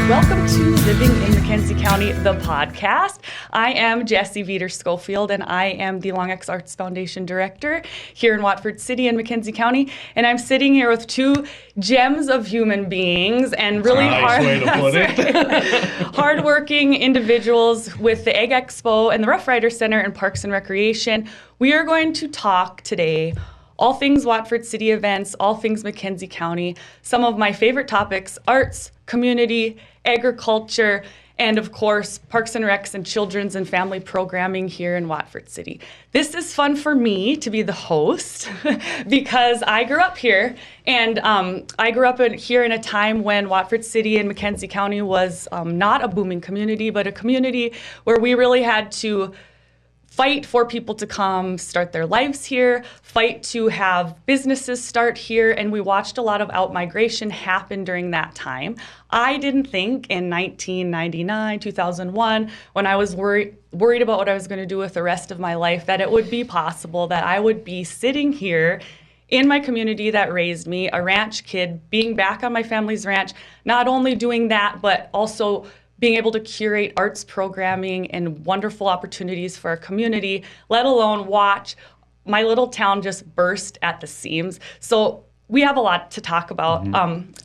Welcome to Living in McKenzie County, the podcast. I am Jessie Veeder Scofield, and I am the Long X Arts Foundation Director here in Watford City and McKenzie County. And I'm sitting here with two gems of human beings and really hardworking individuals with the Ag Expo and the Rough Rider Center and Parks and Recreation. We are going to talk today all things Watford City events, all things McKenzie County, some of my favorite topics, arts, community, agriculture, and of course, Parks and Recs and children's and family programming here in Watford City. This is fun for me to be the host because I grew up here, and I grew up here in a time when Watford City and McKenzie County was not a booming community, but a community where we really had to fight for people to come start their lives here, fight to have businesses start here, and we watched a lot of out-migration happen during that time. I didn't think in 1999, 2001, when I was worried about what I was going to do with the rest of my life, that it would be possible that I would be sitting here in my community that raised me, a ranch kid, being back on my family's ranch, not only doing that, but also being able to curate arts programming and wonderful opportunities for our community, let alone watch my little town just burst at the seams. So we have a lot to talk about.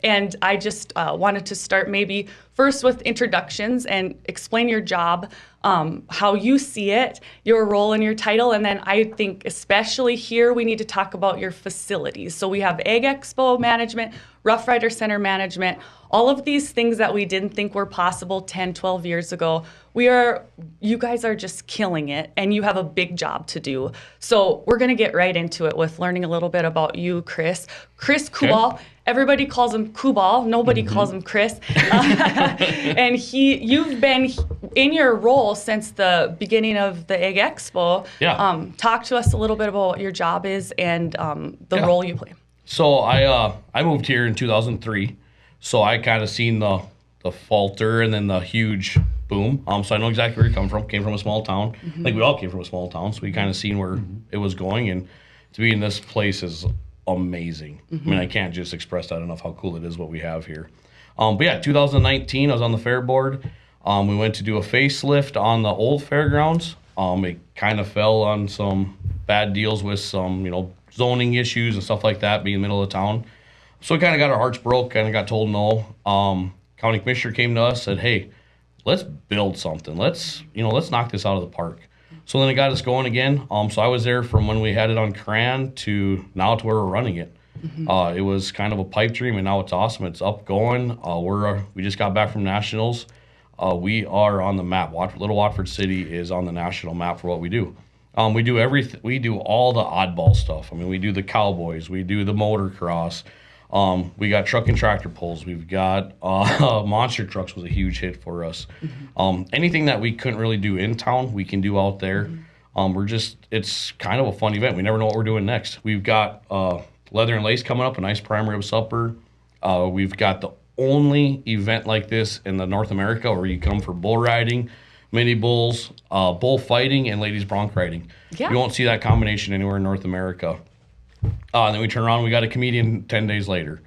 And I just wanted to start maybe first with introductions and explain your job, how you see it, your role and your title. And then I think especially here, we need to talk about your facilities. So we have Ag Expo management, Rough Rider Center management, all of these things that we didn't think were possible 10, 12 years ago. You guys are just killing it, and you have a big job to do. So we're gonna get right into it with learning a little bit about you, Chris. Chris Kubal. Okay. Everybody calls him Kubal. Nobody calls him Chris. And you've been in your role since the beginning of the Ag Expo. Yeah. Talk to us a little bit about what your job is and the role you play. So I moved here in 2003. So I kind of seen the falter and then the huge boom. So I know exactly where you're coming from. Came from a small town. I think we all came from a small town, so we kind of seen where it was going. And to be in this place is amazing. I mean, I can't just express that enough how cool it is what we have here. But yeah, 2019, I was on the fair board. We went to do a facelift on the old fairgrounds. It kind of fell on some bad deals with some, zoning issues and stuff like that, being in the middle of town. So we kind of got our hearts broke, kind of got told no. County commissioner came to us, said, hey, let's build something. Let's knock this out of the park. So then it got us going again. So I was there from when we had it on CRAN to now to where we're running it. It was kind of a pipe dream, and now it's awesome. It's up going. We just got back from nationals. We are on the map. Little Watford City is on the national map for what we do. We do everything. We do all the oddball stuff. I mean, we do the cowboys. We do the motocross. We got truck and tractor pulls. We've got monster trucks was a huge hit for us. Anything that we couldn't really do in town, we can do out there. It's kind of a fun event. We never know what we're doing next. We've got Leather and Lace coming up, a nice prime rib supper. We've got the only event like this in the North America where you come for bull riding, mini bulls, bull fighting, and ladies bronc riding. Yeah. You won't see that combination anywhere in North America. And then we turn around, we got a comedian 10 days later.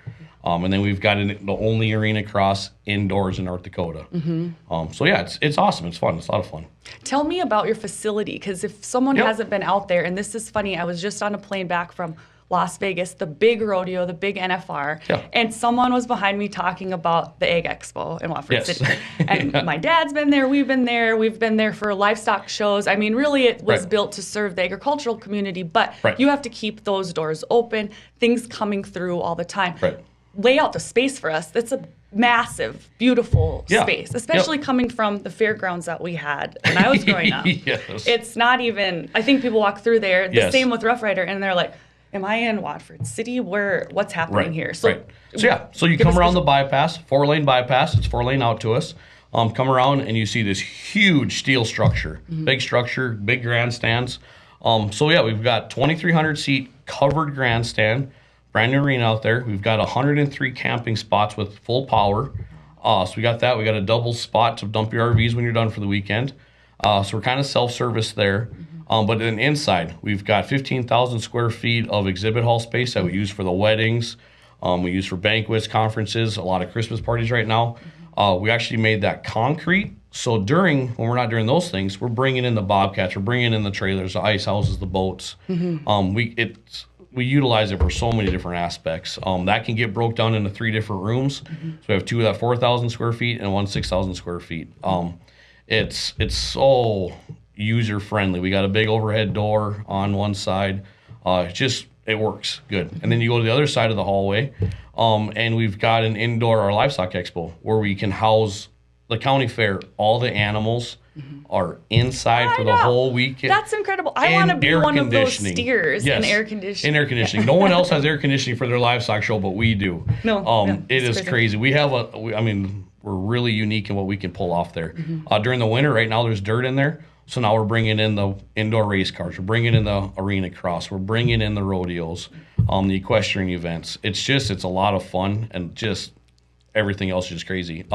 And then we've got the only arena cross indoors in North Dakota. So yeah, it's awesome. It's fun. It's a lot of fun. Tell me about your facility, because if someone hasn't been out there, and this is funny, I was just on a plane back from Las Vegas, the big rodeo, the big NFR, and someone was behind me talking about the Ag Expo in Watford City. And my dad's been there, we've been there for livestock shows. I mean, really it was built to serve the agricultural community, but you have to keep those doors open, things coming through all the time. Lay out the space for us. That's a massive, beautiful space, especially coming from the fairgrounds that we had when I was growing up. It's not even, I think people walk through there, the same with Rough Rider, and they're like, am I in Watford City? What's happening here? So you come around the bypass, 4-lane bypass. It's 4-lane out to us. Come around and you see this huge steel structure, big structure, big grandstands. We've got 2,300 seat covered grandstand, brand new arena out there. We've got 103 camping spots with full power. So we got that. We got a double spot to dump your RVs when you're done for the weekend. So we're kind of self-service there. But then inside, we've got 15,000 square feet of exhibit hall space that we use for the weddings. We use for banquets, conferences, a lot of Christmas parties right now. We actually made that concrete. So when we're not doing those things, we're bringing in the bobcats, we're bringing in the trailers, the ice houses, the boats. We utilize it for so many different aspects. That can get broke down into 3 different rooms. So we have 2 that 4,000 square feet and 1 6,000 square feet. It's so user friendly. We got a big overhead door on one side. It works good. And then you go to the other side of the hallway, and we've got an indoor or livestock expo where we can house the county fair. All the animals are inside for the whole week. That's incredible. I want to be one of those steers in air conditioning. In air conditioning. No one else has air conditioning for their livestock show, but we do. It is crazy. We're really unique in what we can pull off there. During the winter, right now, there's dirt in there. So now we're bringing in the indoor race cars. We're bringing in the arena cross. We're bringing in the rodeos, the equestrian events. It's a lot of fun, and just everything else is just crazy.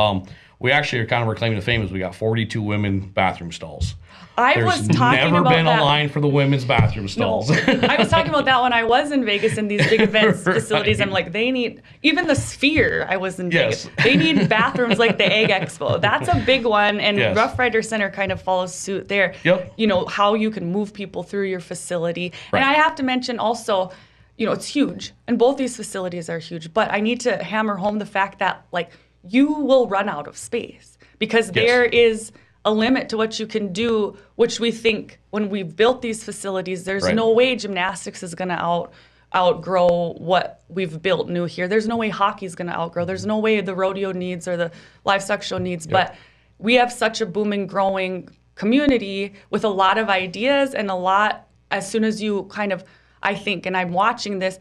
We actually are kind of reclaiming the fame as we got 42 women bathroom stalls. There's never been a line for the women's bathroom stalls. No. I was talking about that when I was in Vegas in these big events facilities. I'm like, they need, even the Sphere, I was in Vegas, they need bathrooms like the Ag Expo. That's a big one, and Rough Rider Center kind of follows suit there. You know, how you can move people through your facility. And I have to mention also, you know, it's huge, and both these facilities are huge, but I need to hammer home the fact that, like, you will run out of space because there is a limit to what you can do, which we think when we've built these facilities, there's no way gymnastics is going to outgrow what we've built new here. There's no way hockey's going to outgrow. There's no way the rodeo needs or the livestock show needs. But we have such a booming, growing community with a lot of ideas and a lot, as soon as you kind of, I think, and I'm watching this,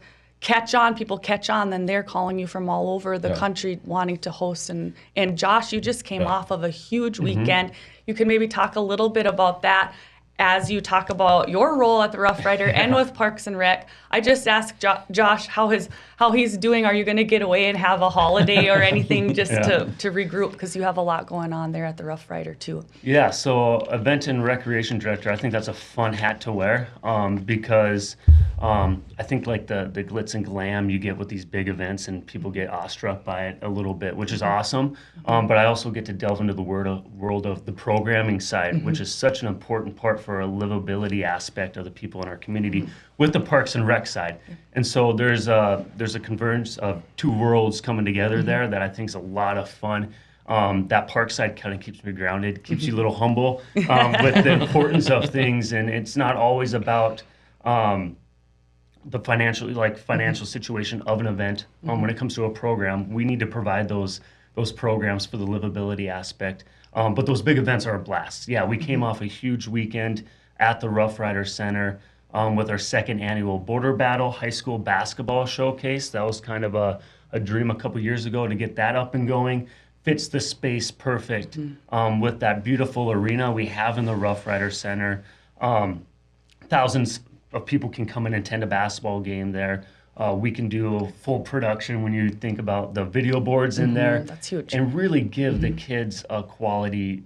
people catch on, then they're calling you from all over the country wanting to host. And Josh, you just came off of a huge weekend. You can maybe talk a little bit about that as you talk about your role at the Rough Rider and with Parks and Rec. I just asked Josh how he's doing. Are you going to get away and have a holiday or anything just to regroup, because you have a lot going on there at the Rough Rider too? Yeah, so event and recreation director, I think that's a fun hat to wear, because I think like the glitz and glam you get with these big events, and people get awestruck by it a little bit, which is awesome. But I also get to delve into the world of the programming side, which is such an important part for a livability aspect of the people in our community, with the Parks and Rec side. And so there's a convergence of 2 worlds coming together there that I think is a lot of fun. That park side kind of keeps me grounded, keeps you a little humble with the importance of things, and it's not always about the financial situation of an event. When it comes to a program, we need to provide those programs for the livability aspect. But those big events are a blast. Yeah, we came off a huge weekend at the Rough Rider Center with our 2nd annual Border Battle High School Basketball Showcase. That was kind of a dream a couple years ago to get that up and going. Fits the space perfect with that beautiful arena we have in the Rough Rider Center. Thousands of people can come and attend a basketball game there. We can do full production when you think about the video boards in there. That's huge. And really give the kids a quality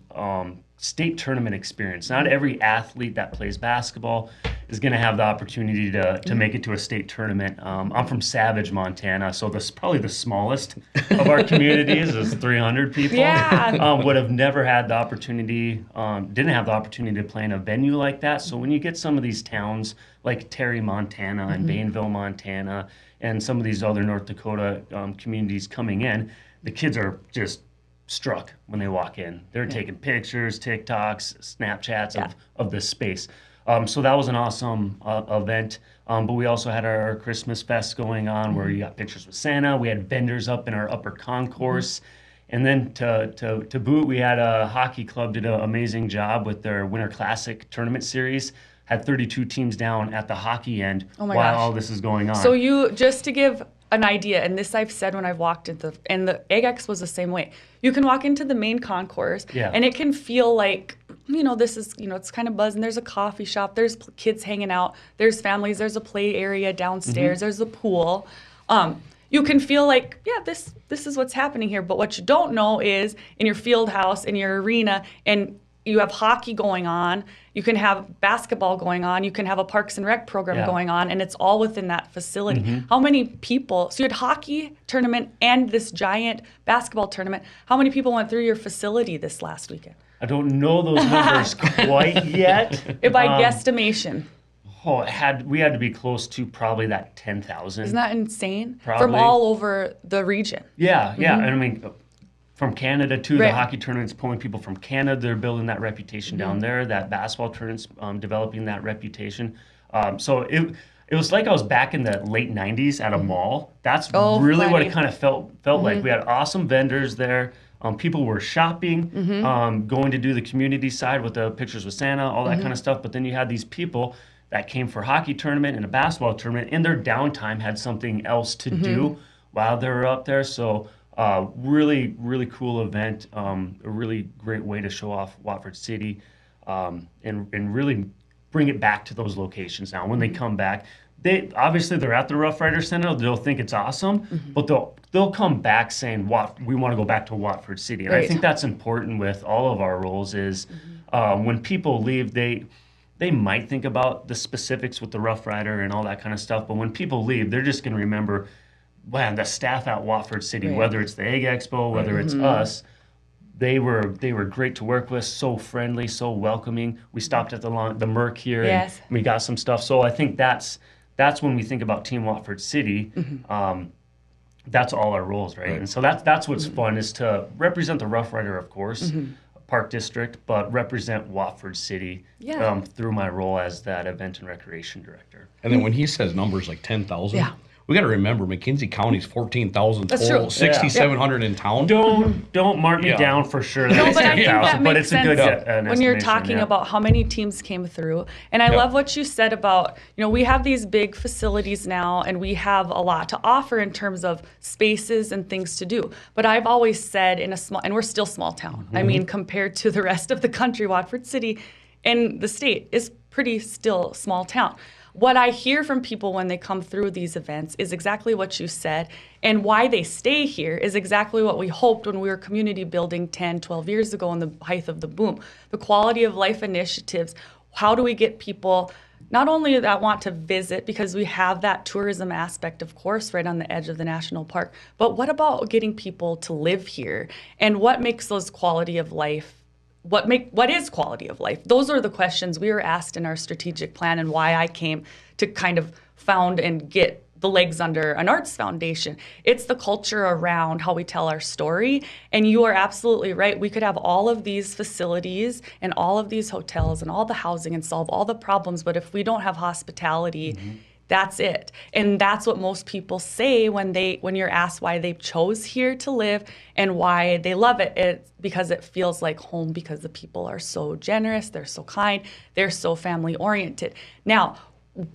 state tournament experience. Not every athlete that plays basketball is going to have the opportunity to make it to a state tournament. I'm from Savage, Montana, so this is probably the smallest of our communities is 300 people. Would have never had the opportunity, didn't have the opportunity to play in a venue like that. So when you get some of these towns like Terry, Montana, and Bainville, Montana, and some of these other North Dakota communities coming in, the kids are just struck when they walk in. They're taking pictures, TikToks, Snapchats of this space. So that was an awesome event. But we also had our Christmas fest going on where you got pictures with Santa. We had vendors up in our upper concourse. And then to boot, we had a hockey club did an amazing job with their Winter Classic tournament series. Had 32 teams down at the hockey end while all this is going on. So you, just to give an idea, and this I've said when I've walked into the Ag Expo was the same way. You can walk into the main concourse, and it can feel like, this is, it's kind of buzzing. There's a coffee shop. There's kids hanging out. There's families. There's a play area downstairs. There's a pool. You can feel like, this is what's happening here. But what you don't know is in your field house, in your arena, and you have hockey going on, you can have basketball going on, you can have a Parks and Rec program going on, and it's all within that facility. How many people, so you had hockey tournament and this giant basketball tournament, how many people went through your facility this last weekend? I don't know those numbers quite yet. By guesstimation. Oh, we had to be close to probably that 10,000. Isn't that insane? Probably. From all over the region. Yeah. And I mean, from Canada too, the hockey tournament's pulling people from Canada. They're building that reputation down there. That basketball tournament's developing that reputation. So it was like I was back in the late 90s at a mall. That's really what it kind of felt like. We had awesome vendors there. People were shopping, going to do the community side with the pictures with Santa, all that kind of stuff. But then you had these people that came for a hockey tournament and a basketball tournament. In their downtime, had something else to do while they were up there. So really, really cool event. A really great way to show off Watford City, and really bring it back to those locations. Now, when they come back, they're at the Rough Rider Center. They'll think it's awesome, but they'll come back saying, we want to go back to Watford City. And I think that's important with all of our roles is when people leave, they might think about the specifics with the Rough Rider and all that kind of stuff. But when people leave, they're just going to remember, man, the staff at Watford City, whether it's the Ag Expo, whether it's us, they were great to work with, so friendly, so welcoming. We stopped at the Merc here and we got some stuff. So I think that's when we think about Team Watford City. That's all our roles, right? And so that's what's fun is to represent the Rough Rider, of course, Park District, but represent Watford City through my role as that event and recreation director. And then when he says numbers like 10,000, we got to remember McKenzie County's 14,000 total, 6,700 in town. Don't mark me down for sure. No, but I think that makes it's sense a good when you're talking about how many teams came through. And I love what you said about, we have these big facilities now and we have a lot to offer in terms of spaces and things to do. But I've always said and we're still small town. I mean, compared to the rest of the country, Watford City and the state is pretty still small town. What I hear from people when they come through these events is exactly what you said, and why they stay here is exactly what we hoped when we were community building 10, 12 years ago in the height of the boom. The quality of life initiatives, how do we get people not only that want to visit, because we have that tourism aspect, of course, right on the edge of the national park, but what about getting people to live here, and what makes those quality of life? What is quality of life? Those are the questions we were asked in our strategic plan, and why I came to kind of found and get the legs under an arts foundation. It's the culture around how we tell our story. And you are absolutely right. We could have all of these facilities and all of these hotels and all the housing and solve all the problems, but if we don't have hospitality, that's it. And that's what most people say when you're asked why they chose here to live and why they love it. It's because it feels like home, because the people are so generous, they're so kind, they're so family oriented. Now,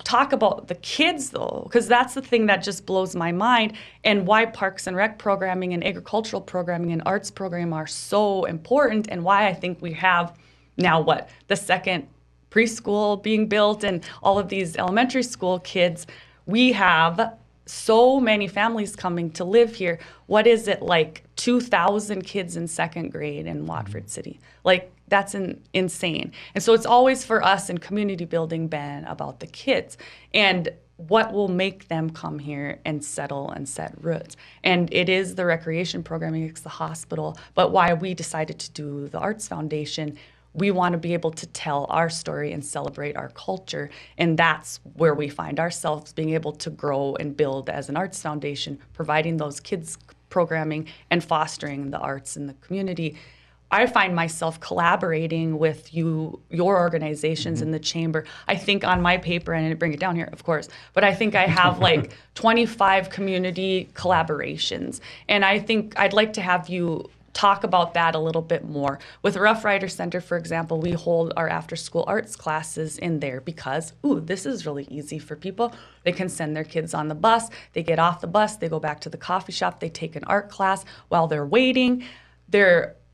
talk about the kids though, because that's the thing that just blows my mind, and why Parks and Rec programming and agricultural programming and arts program are so important, and why I think we have now the second preschool being built and all of these elementary school kids. We have so many families coming to live here. What is it, like 2,000 kids in second grade in Watford City? Like, that's insane. And so it's always for us in community building been about the kids and what will make them come here and settle and set roots. And it is the recreation programming, it's the hospital, but why we decided to do the Arts Foundation, we want to be able to tell our story and celebrate our culture. And that's where we find ourselves being able to grow and build as an arts foundation, providing those kids programming and fostering the arts in the community. I find myself collaborating with your organizations in the chamber. I think on my paper, and I didn't bring it down here, of course, but I think I have like 25 community collaborations. And I think I'd like to have you talk about that a little bit more. With Rough Rider Center, for example, we hold our after-school arts classes in there because, this is really easy for people. They can send their kids on the bus. They get off the bus. They go back to the coffee shop. They take an art class while they're waiting.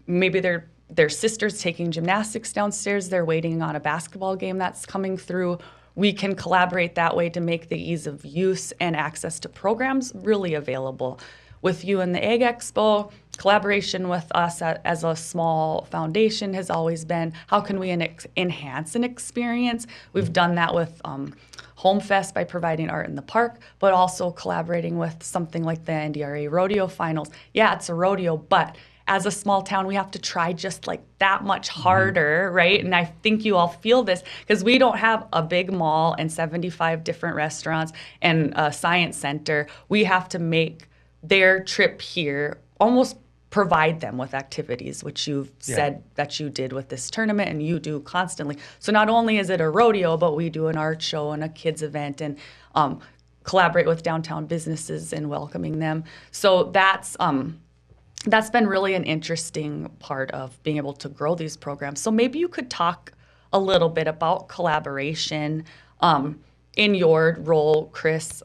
Maybe their sister's taking gymnastics downstairs. They're waiting on a basketball game that's coming through. We can collaborate that way to make the ease of use and access to programs really available. With you and the Ag Expo, collaboration with us as a small foundation has always been, how can we enhance an experience? We've done that with Home Fest by providing art in the park, but also collaborating with something like the NDRA Rodeo Finals. Yeah, it's a rodeo, but as a small town, we have to try just like that much harder, right? And I think you all feel this because we don't have a big mall and 75 different restaurants and a science center. We have to make their trip here, almost provide them with activities, which you've said that you did with this tournament and you do constantly. So not only is it a rodeo, but we do an art show and a kids event and collaborate with downtown businesses in welcoming them. So that's been really an interesting part of being able to grow these programs. So maybe you could talk a little bit about collaboration in your role, Chris,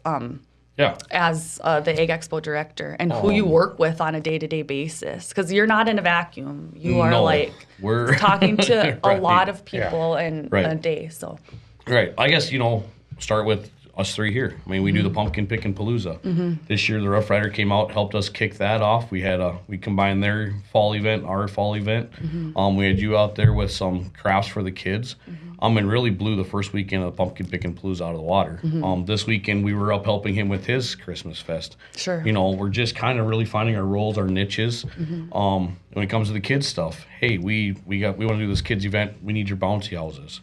as the Ag Expo director, and who you work with on a day-to-day basis. Because you're not in a vacuum. You are we're talking to a lot of people in a day. So, I guess, start with us three here. I mean, we do the pumpkin picking palooza. This year, the Rough Rider came out, helped us kick that off. We combined their fall event, our fall event. We had you out there with some crafts for the kids. And really blew the first weekend of the pumpkin picking palooza out of the water. This weekend, we were up helping him with his Christmas fest. Sure. We're just kind of really finding our roles, our niches. When it comes to the kids stuff, hey, we want to do this kids event. We need your bouncy houses.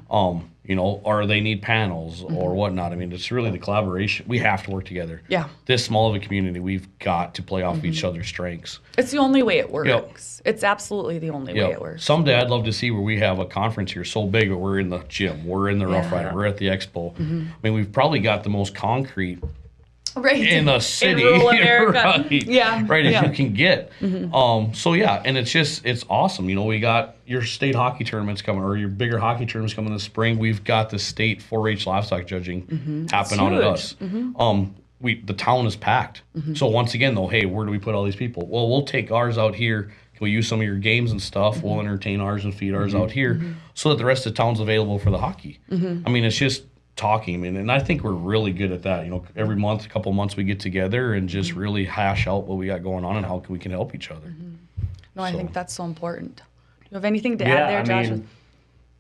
Or they need panels or whatnot. I mean, it's really the collaboration. We have to work together. Yeah. This small of a community, we've got to play off of each other's strengths. It's the only way it works. It's absolutely the only way it works. Someday I'd love to see where we have a conference here so big that we're in the gym, we're in the Rough Rider, we're at the expo. I mean, we've probably got the most concrete in the city, in rural America. As you can get. And it's awesome. We got your state hockey tournaments coming, or your bigger hockey tournaments coming this spring. We've got the state 4-H livestock judging happening out at us. The town is packed. So once again, though, hey, where do we put all these people? Well, we'll take ours out here. Can we use some of your games and stuff? We'll entertain ours and feed ours out here, so that the rest of the town's available for the hockey. I mean, it's just talking, and I think we're really good at that. Every month, a couple of months, we get together and just really hash out what we got going on and how we can help each other. I think that's so important. Do you have anything to add there, Joshua?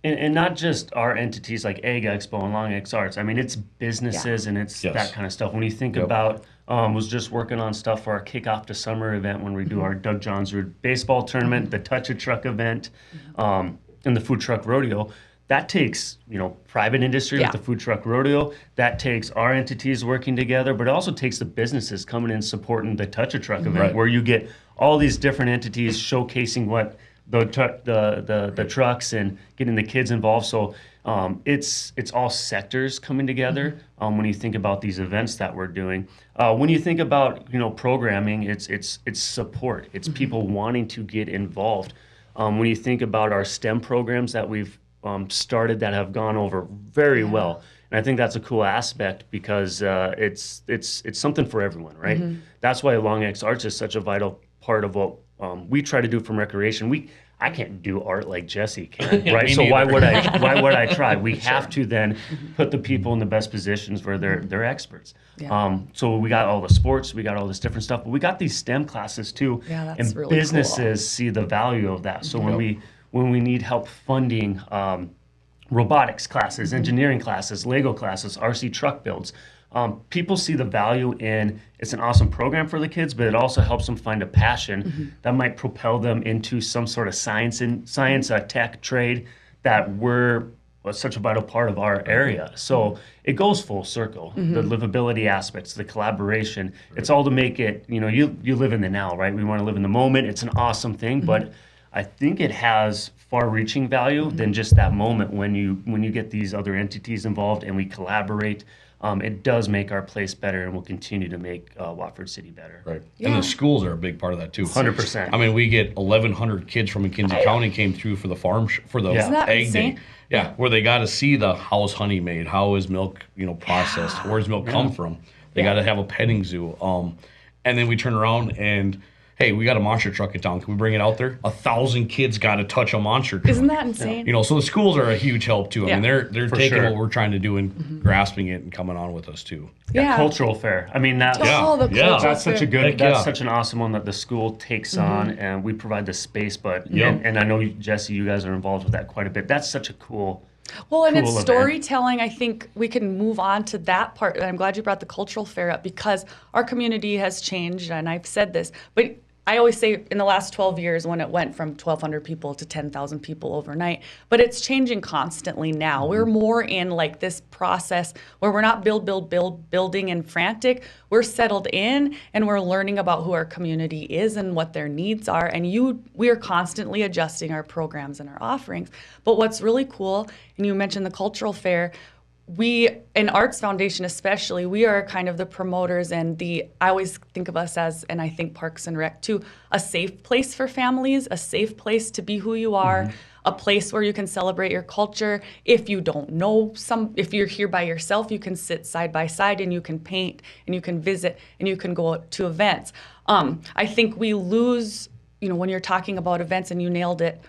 And not just our entities like Ag Expo and Long X Arts. I mean, it's businesses and it's that kind of stuff. When you think about, was just working on stuff for our kickoff to summer event when we do our Doug Johnsrud baseball tournament, the Touch a Truck event, and the food truck rodeo. That takes, private industry with the food truck rodeo. That takes our entities working together, but it also takes the businesses coming in supporting the Touch a Truck event, where you get all these different entities showcasing what the trucks and getting the kids involved. So it's all sectors coming together when you think about these events that we're doing. When you think about programming, it's support. It's people wanting to get involved. When you think about our STEM programs that we've started that have gone over very well. And I think that's a cool aspect because it's something for everyone, right? That's why Long X Arts is such a vital part of what we try to do from recreation. I can't do art like Jessie can, right? So why would I try? We have to then put the people in the best positions where they're experts. So we got all the sports, we got all this different stuff, but we got these STEM classes too. That's really businesses see the value of that. So when we need help funding robotics classes, engineering classes, Lego classes, RC truck builds, people see the value in, it's an awesome program for the kids, but it also helps them find a passion that might propel them into some sort of science, tech, trade that we're such a vital part of our area. So it goes full circle. The livability aspects, the collaboration, it's all to make it, you live in the now, right? We want to live in the moment. It's an awesome thing, but I think it has far-reaching value than just that moment when you get these other entities involved and we collaborate. It does make our place better and will continue to make Watford City better. Right. And the schools are a big part of that too. 100%. I mean, we get 1,100 kids from McKenzie County came through for the farm for the egg day. Yeah, where they got to see the how's honey made, how is milk processed, where's milk come from. They got to have a petting zoo. And then we turn around and hey, we got a monster truck in town. Can we bring it out there? 1,000 kids got to touch a monster truck. Isn't that insane? You know, so the schools are a huge help too. I mean, they're taking sure. what we're trying to do and grasping it and coming on with us too. Yeah. Cultural fair. I mean, that's That's such a good. Heck That's yeah. such an awesome one that the school takes on, and we provide the space. But Yep. and I know Jesse, you guys are involved with that quite a bit. That's such a cool. Well, and cool it's event. storytelling. I think we can move on to that part. And I'm glad you brought the cultural fair up because our community has changed, and I've said this, but I always say in the last 12 years when it went from 1,200 people to 10,000 people overnight, but it's changing constantly now. We're more in like this process where we're not building and frantic. We're settled in and we're learning about who our community is and what their needs are. And we are constantly adjusting our programs and our offerings. But what's really cool, and you mentioned the cultural fair, we, in Arts Foundation especially, we are kind of the promoters and I always think of us as, and I think Parks and Rec too, a safe place for families, a safe place to be who you are, a place where you can celebrate your culture. If you don't know if you're here by yourself, you can sit side by side and you can paint and you can visit and you can go to events. I think we lose, when you're talking about events, and you nailed it,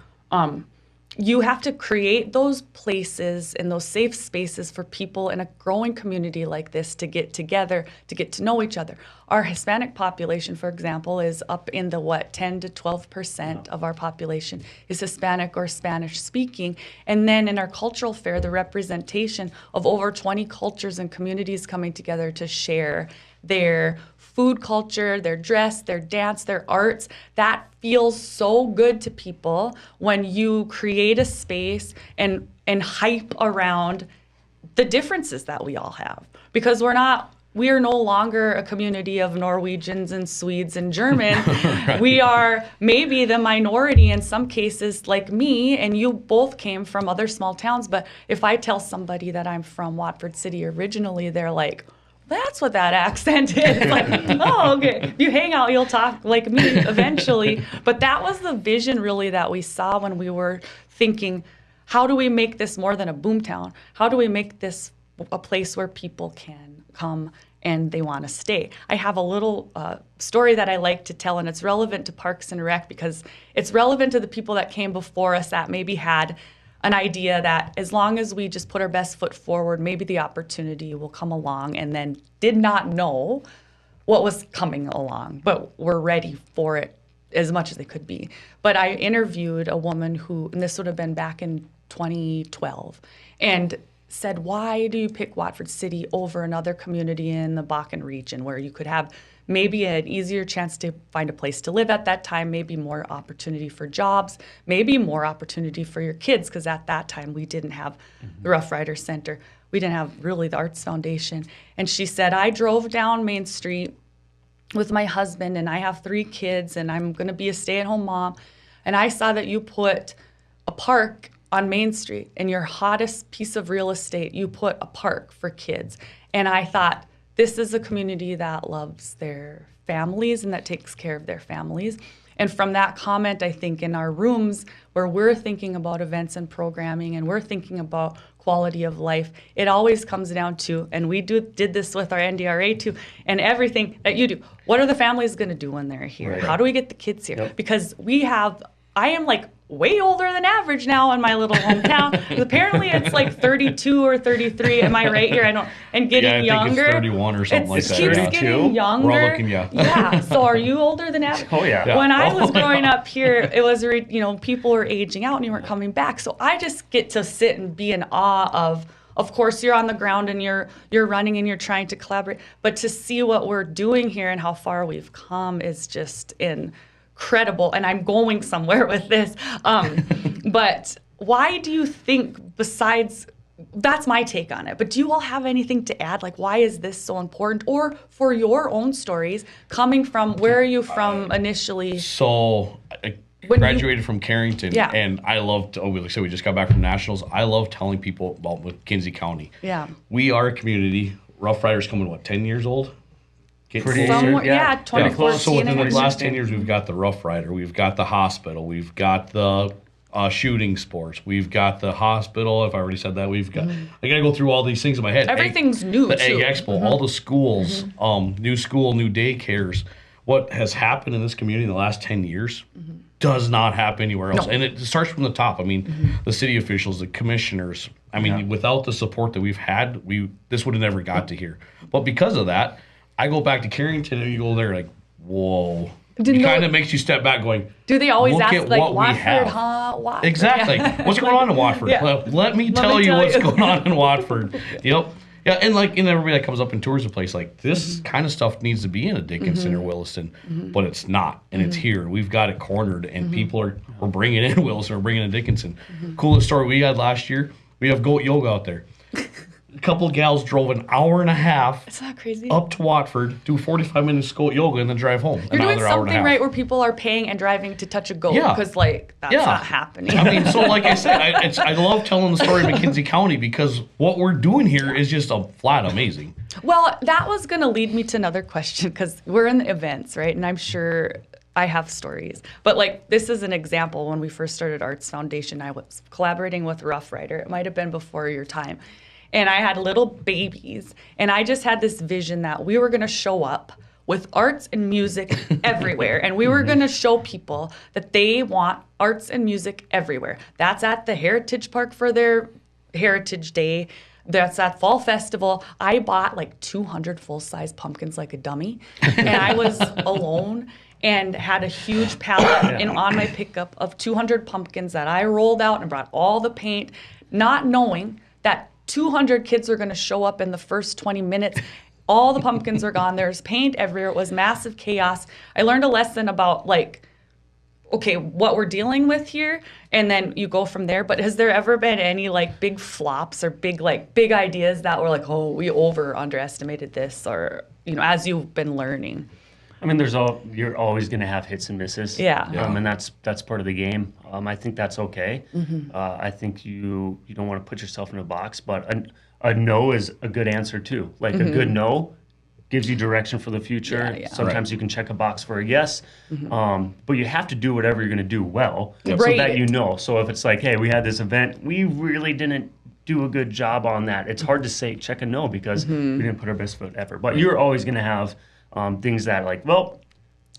you have to create those places and those safe spaces for people in a growing community like this to get together, to get to know each other. Our Hispanic population, for example, is up in the 10 to 12% of our population is Hispanic or Spanish speaking. And then in our cultural fair, the representation of over 20 cultures and communities coming together to share their food culture, their dress, their dance, their arts. That feels so good to people when you create a space and hype around the differences that we all have. Because we are no longer a community of Norwegians and Swedes and Germans. Right. We are maybe the minority in some cases, like me, and you both came from other small towns. But if I tell somebody that I'm from Watford City originally, they're like, that's what that accent is. Like, oh, okay. If you hang out, you'll talk like me eventually. But that was the vision really that we saw when we were thinking, how do we make this more than a boomtown? How do we make this a place where people can come and they want to stay? I have a little story that I like to tell, and it's relevant to Parks and Rec because it's relevant to the people that came before us that maybe had an idea that as long as we just put our best foot forward, maybe the opportunity will come along, and then did not know what was coming along, but were ready for it as much as they could be. But I interviewed a woman who, and this would have been back in 2012, and said, why do you pick Watford City over another community in the Bakken region where you could have maybe an easier chance to find a place to live at that time, maybe more opportunity for jobs, maybe more opportunity for your kids, because at that time we didn't have the Rough Rider Center. We didn't have really the Arts Foundation. And she said, I drove down Main Street with my husband, and I have 3 kids, and I'm going to be a stay-at-home mom. And I saw that you put a park on Main Street, in your hottest piece of real estate, you put a park for kids. And I thought, this is a community that loves their families and that takes care of their families. And from that comment, I think in our rooms where we're thinking about events and programming and we're thinking about quality of life, it always comes down to, and we did this with our NDRA too, and everything that you do. What are the families going to do when they're here? Right. How do we get the kids here? Yep. Because I am like way older than average now in my little hometown. Apparently it's like 32 or 33. Am I right here? And getting younger. I think it's 31 or something like that. It keeps getting younger. We're all looking, Yeah. So are you older than average? Oh, yeah. When I was growing up here, it was, people were aging out and you weren't coming back. So I just get to sit and be in awe of course, you're on the ground and you're running and you're trying to collaborate. But to see what we're doing here and how far we've come is just incredible, and I'm going somewhere with this. But why do you think, besides, that's my take on it, but do you all have anything to add? Like, why is this so important? Or for your own stories, coming from, where are you from initially? So I graduated from Carrington, and I loved, like I said, we just got back from Nationals. I love telling people about McKenzie County. Yeah. We are a community. Rough Riders coming, 10 years old? 2014. So within the last 10 years, we've got the Rough Rider, we've got the hospital, we've got the shooting sports, we've got the hospital. If I already said that, we've got. I got to go through all these things in my head. Everything's new. The Ag Expo, all the schools, new school, new daycares. what has happened in this community in the last 10 years does not happen anywhere else. No. And it starts from the top. I mean, the city officials, the commissioners. I mean, without the support that we've had, this would have never got to here. But because of that, I go back to Carrington and you go there like, whoa. It kind of makes you step back going, do they always look ask, at like, what we Watford, have. huh? Watford. Exactly. Yeah. What's going on in Watford? Yeah. Well, let me tell you what's going on in Watford. Yep. Yeah, and like everybody that comes up and tours the place, like this kind of stuff needs to be in a Dickinson or Williston, but it's not, and it's here. We've got it cornered, and we're bringing in Williston, we're bringing in Dickinson. Coolest story we had last year, we have goat yoga out there. A couple of gals drove an hour and a half It's not crazy. up to Watford, do 45 minutes goat yoga, and then drive home. You're doing another hour and a something half. right where people are paying and driving to touch a goat Yeah. because, like, that's not happening. I mean, so like I said, I love telling the story of McKenzie County because what we're doing here is just a flat amazing. Well, that was going to lead me to another question because we're in the events, right? And I'm sure I have stories. But, like, this is an example. When we first started Arts Foundation, I was collaborating with Rough Rider. It might have been before your time. And I had little babies. And I just had this vision that we were going to show up with arts and music everywhere. And we were going to show people that they want arts and music everywhere. That's at the Heritage Park for their Heritage Day. That's at Fall Festival. I bought like 200 full-size pumpkins like a dummy. And I was alone and had a huge pallet and on my pickup of 200 pumpkins that I rolled out and brought all the paint, not knowing that 200 kids are going to show up in the first 20 minutes. All the pumpkins are gone. There's paint everywhere. It was massive chaos. I learned a lesson about, like, okay, what we're dealing with here, and then you go from there. But has there ever been any, like, big flops or big ideas that were like, oh, we underestimated this, or, you know, as you've been learning? I mean, you're always going to have hits and misses. Yeah. And that's part of the game. I think that's okay. I think you don't want to put yourself in a box, but a no is a good answer too. Like a good no gives you direction for the future. Yeah. Sometimes you can check a box for a yes, but you have to do whatever you're going to do well, so Right. that you know. So if it's like, hey, we had this event, we really didn't do a good job on that. It's hard to say check a no because we didn't put our best foot effort. But you're always going to have things that like, well,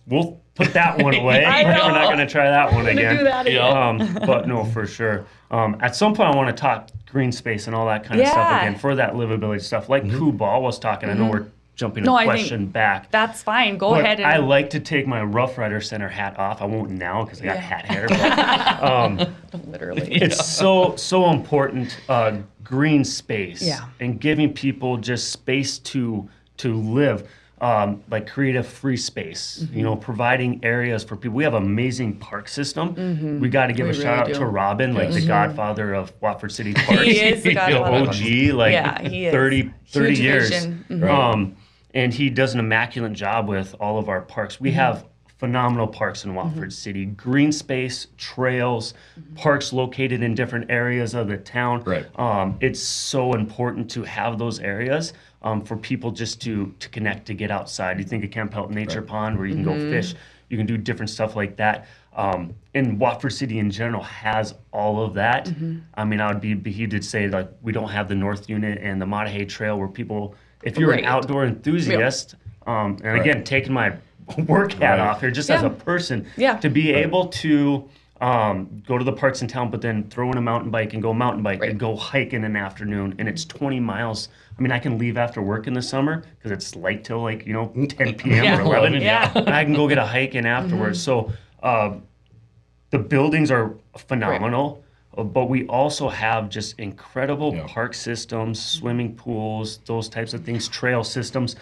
we'll put that one away. I know. We're not going to try that one I'm gonna again. do that again. But no, for sure. At some point, I want to talk green space and all that kind of stuff Yeah. again for that livability stuff. Like Kubal was talking. I know we're jumping a question back. That's fine. Go But ahead. And I like to take my Rough Rider Center hat off. I won't now because I got hat hair. But literally. it's so important. Green space and giving people just space to live. Like creative free space, you know, providing areas for people. We have an amazing park system. We got to give a shout out to Robin, like the godfather of Watford City Parks. He is the godfather. OG, like he is. 30 Huge years. vision. And he does an immaculate job with all of our parks. We have phenomenal parks in Watford City, green space, trails, parks located in different areas of the town. Right. It's so important to have those areas. For people just to connect, to get outside. You think of Camp Help Nature Pond where you can go fish, you can do different stuff like that. And Watford City in general has all of that. I mean, I would be beheaded to say like we don't have the North Unit and the Mattahay Trail where people, if you're an outdoor enthusiast, and again, taking my work hat off here just as a person, to be able to go to the parks in town, but then throw in a mountain bike and go mountain bike and go hike in an afternoon, and it's 20 miles. I mean, I can leave after work in the summer because it's light till like, 10 p.m. or 11. And I can go get a hike in afterwards. So the buildings are phenomenal, but we also have just incredible park systems, swimming pools, those types of things, trail systems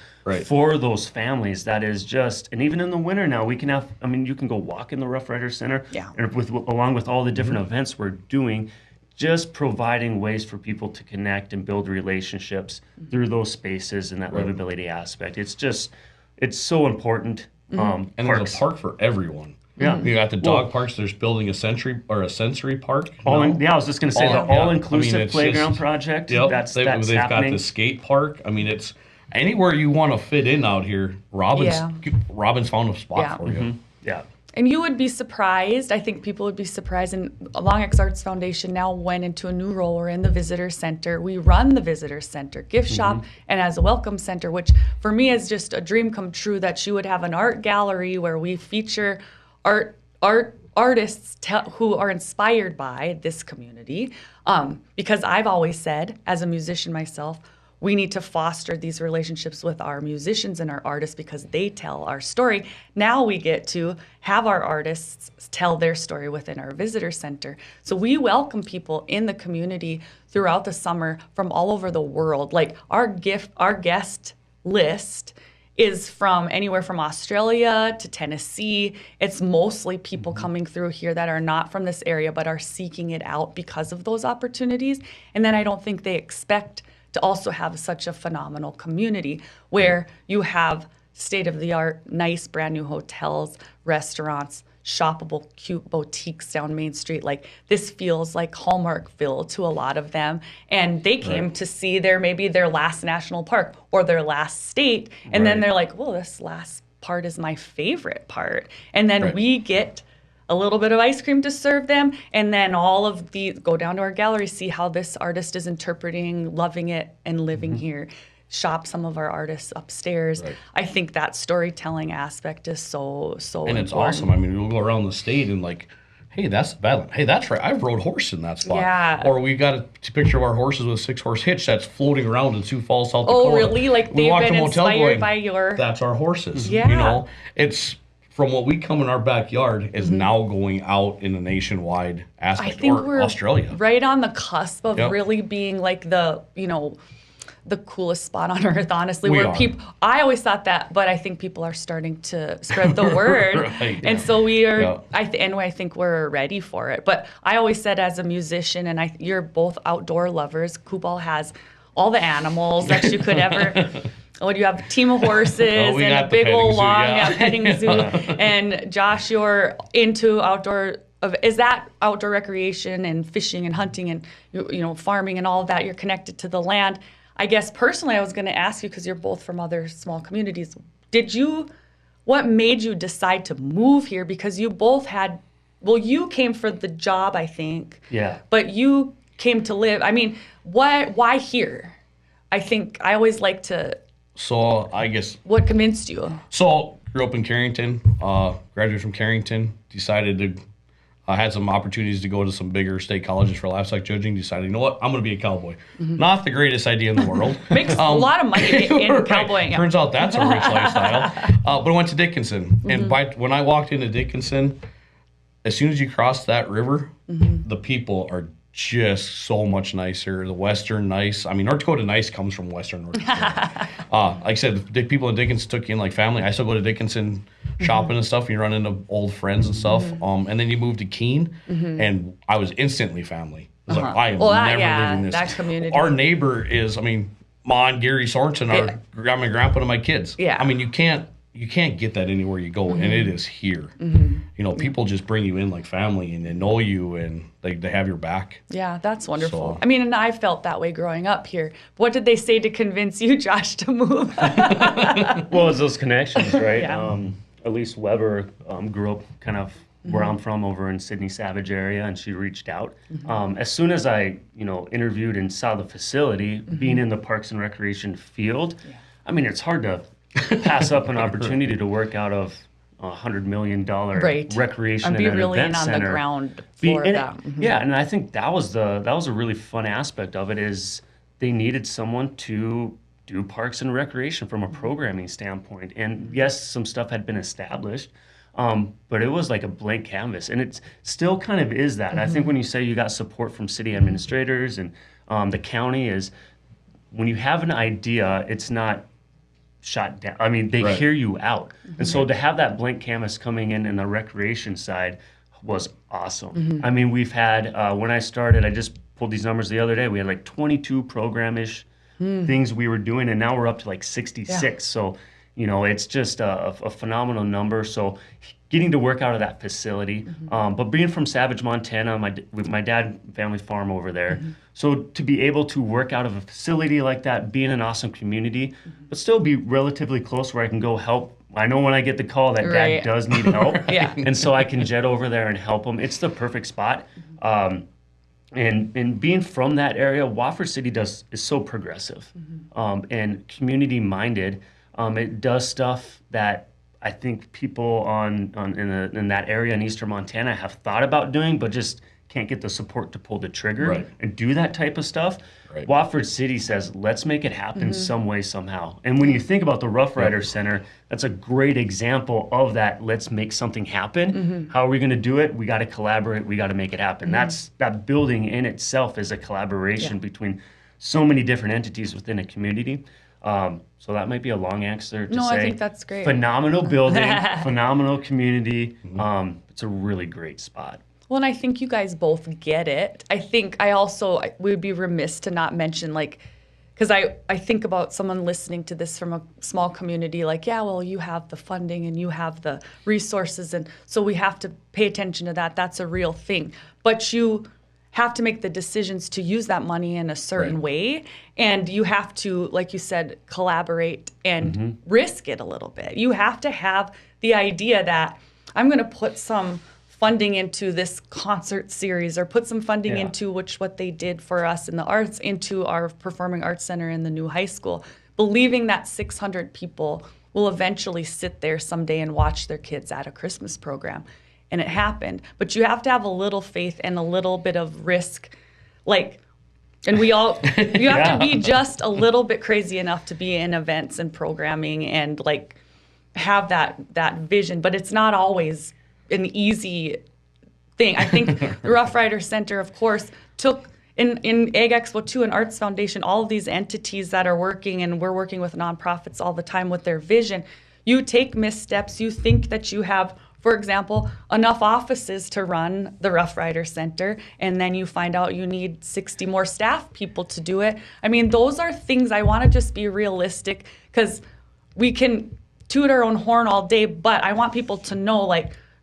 for those families. That is just, and even in the winter now, we can have, I mean, you can go walk in the Rough Rider Center, and along with all the different events we're doing, just providing ways for people to connect and build relationships through those spaces and that livability aspect. It's just, it's so important. And there's a park for everyone. Yeah. You got the dog parks. There's building a sensory park. I was just going to say the all-inclusive playground project. Yep. That's they've happening. got the skate park. I mean, it's anywhere you want to fit in out here. Robin's found a spot for you. Yeah. And you would be surprised. I think people would be surprised. And Long X Arts Foundation now went into a new role. We're in the visitor center. We run the visitor center, gift shop, and as a welcome center, which for me is just a dream come true, that she would have an art gallery where we feature artists who are inspired by this community. Because I've always said, as a musician myself, we need to foster these relationships with our musicians and our artists because they tell our story. Now we get to have our artists tell their story within our visitor center. So we welcome people in the community throughout the summer from all over the world. Like our guest list is from anywhere from Australia to Tennessee. It's mostly people coming through here that are not from this area but are seeking it out because of those opportunities. And then I don't think they expect to also have such a phenomenal community where you have state-of-the-art, nice, brand-new hotels, restaurants, shoppable, cute boutiques down Main Street. Like, this feels like Hallmarkville to a lot of them. And they came to see maybe their last national park or their last state. And then they're like, well, this last part is my favorite part. And then we get a little bit of ice cream to serve them, and then all of these go down to our gallery, see how this artist is interpreting, loving it, and living here. Shop some of our artists upstairs. I think that storytelling aspect is so and it's important. awesome. I mean, we'll go around the state and like, hey, that's the Badland. Hey, that's right. I've rode horse in that spot. Yeah. Or we got a picture of our horses with a 6-horse hitch that's floating around in Sioux Falls, South Dakota. Oh, really? Like we they've walked been to a motel inspired going, by your... That's our horses. Yeah. You know, it's from what we come in our backyard is now going out in a nationwide aspect. I think or we're Australia. right on the cusp of Yep. really being like the coolest spot on earth, honestly. We where are. people, I always thought that, but I think people are starting to spread the word. Right. And so we are, Yeah. I think we're ready for it. But I always said, as a musician, and you're both outdoor lovers, Kubal has all the animals that you could ever. When you have a team of horses and got a the big petting old zoo, long yeah. petting zoo. And Josh, you're into outdoor. Is that outdoor recreation and fishing and hunting and farming and all of that? You're connected to the land. I guess personally, I was going to ask you, because you're both from other small communities. What made you decide to move here? Because you both you came for the job, I think. Yeah. But you came to live. I mean, why here? I think I always like to. So I guess. What convinced you? So grew up in Carrington, graduated from Carrington, decided to, had some opportunities to go to some bigger state colleges for livestock judging, decided, you know what, I'm going to be a cowboy. Not the greatest idea in the world. Makes a lot of money in cowboying. Turns out that's a rich lifestyle. But I went to Dickinson. And when I walked into Dickinson, as soon as you cross that river, the people are just so much nicer. The Western nice. I mean, North Dakota nice comes from Western North Dakota. Like I said, the people in Dickinson took you in like family. I still go to Dickinson shopping and stuff. You run into old friends and stuff. And then you move to Keene, and I was instantly family. I was like, I am never leaving this. That community. Our neighbor is, I mean, Ma and Gary Sorensen are grandma and grandpa to my kids. Yeah. I mean, you can't get that anywhere you go, and it is here. You know, people just bring you in like family, and they know you, and they have your back. Yeah, that's wonderful. So- I mean, and I felt that way growing up here. What did they say to convince you, Josh, to move? Well, it's those connections, right? Yeah. Elise Weber grew up kind of where I'm from, over in Sydney Savage area, and she reached out. As soon as I, interviewed and saw the facility, being in the Parks and Recreation field, I mean, it's hard to pass up an opportunity to work out of $100 million recreation and be and an really event in on center. the ground floor of that. Yeah, and I think that was a really fun aspect of it, is they needed someone to do parks and recreation from a programming standpoint. And yes, some stuff had been established, but it was like a blank canvas, and it still kind of is that. I think when you say you got support from city administrators and the county, is when you have an idea, it's not shot down. I mean, they hear you out. And so to have that blank canvas coming in the recreation side was awesome. I mean, we've had, when I started, I just pulled these numbers the other day, we had like 22 program-ish things we were doing, and now we're up to like 66. Yeah. So, it's just a phenomenal number. So getting to work out of that facility, but being from Savage, Montana, my dad family farm over there. So to be able to work out of a facility like that, be in an awesome community, but still be relatively close where I can go help I know when I get the call that Right. dad does need help. Yeah. And so I can jet over there and help him. It's the perfect spot. And being from that area, Watford City is so progressive and community minded. It does stuff that I think people in that area in eastern Montana have thought about doing, but just can't get the support to pull the trigger and do that type of stuff. Right. Watford City says, let's make it happen some way, somehow. And when you think about the Rough Rider Center, that's a great example of that. Let's make something happen. How are we going to do it? We got to collaborate. We got to make it happen. That building in itself is a collaboration between so many different entities within a community. So that might be a long answer to say. I think that's great. Phenomenal building, phenomenal community. It's a really great spot. Well, and I think you guys both get it. I think we would be remiss to not mention, like, because I think about someone listening to this from a small community, like, yeah, well, you have the funding and you have the resources, and so we have to pay attention to that. That's a real thing. But you have to make the decisions to use that money in a certain way, and you have to, like you said, collaborate and risk it a little bit. You have to have the idea that I'm going to put some funding into this concert series, or put some funding into what they did for us in the arts, into our performing arts center in the new high school, believing that 600 people will eventually sit there someday and watch their kids at a Christmas program. And it happened. But you have to have a little faith and a little bit of risk. And you have to be just a little bit crazy enough to be in events and programming and have that vision. But it's not always an easy thing. I think the Rough Rider Center, of course, took in Ag Expo 2 and Arts Foundation, all of these entities that are working, and we're working with nonprofits all the time with their vision. You take missteps. You think that you have, for example, enough offices to run the Rough Rider Center, and then you find out you need 60 more staff people to do it. I mean, those are things I want to just be realistic, because we can toot our own horn all day, but I want people to know,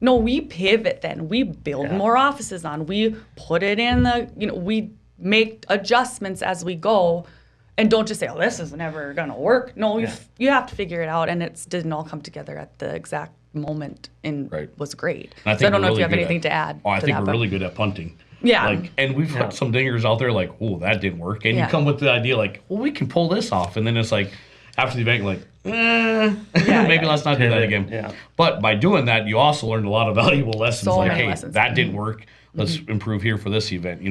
no, we pivot then. We build more offices on. We put it in we make adjustments as we go, and don't just say, oh, this is never going to work. No, you have to figure it out, and it didn't all come together at the exact moment, and was great. I don't know if you have anything to add. I think we're really good at punting. Yeah. And we've had some dingers out there oh, that didn't work. And you come with the idea well, we can pull this off. And then it's after the event, maybe let's not do that again. Yeah. But by doing that, you also learned a lot of valuable lessons. Lessons. That didn't work. Let's improve here for this event,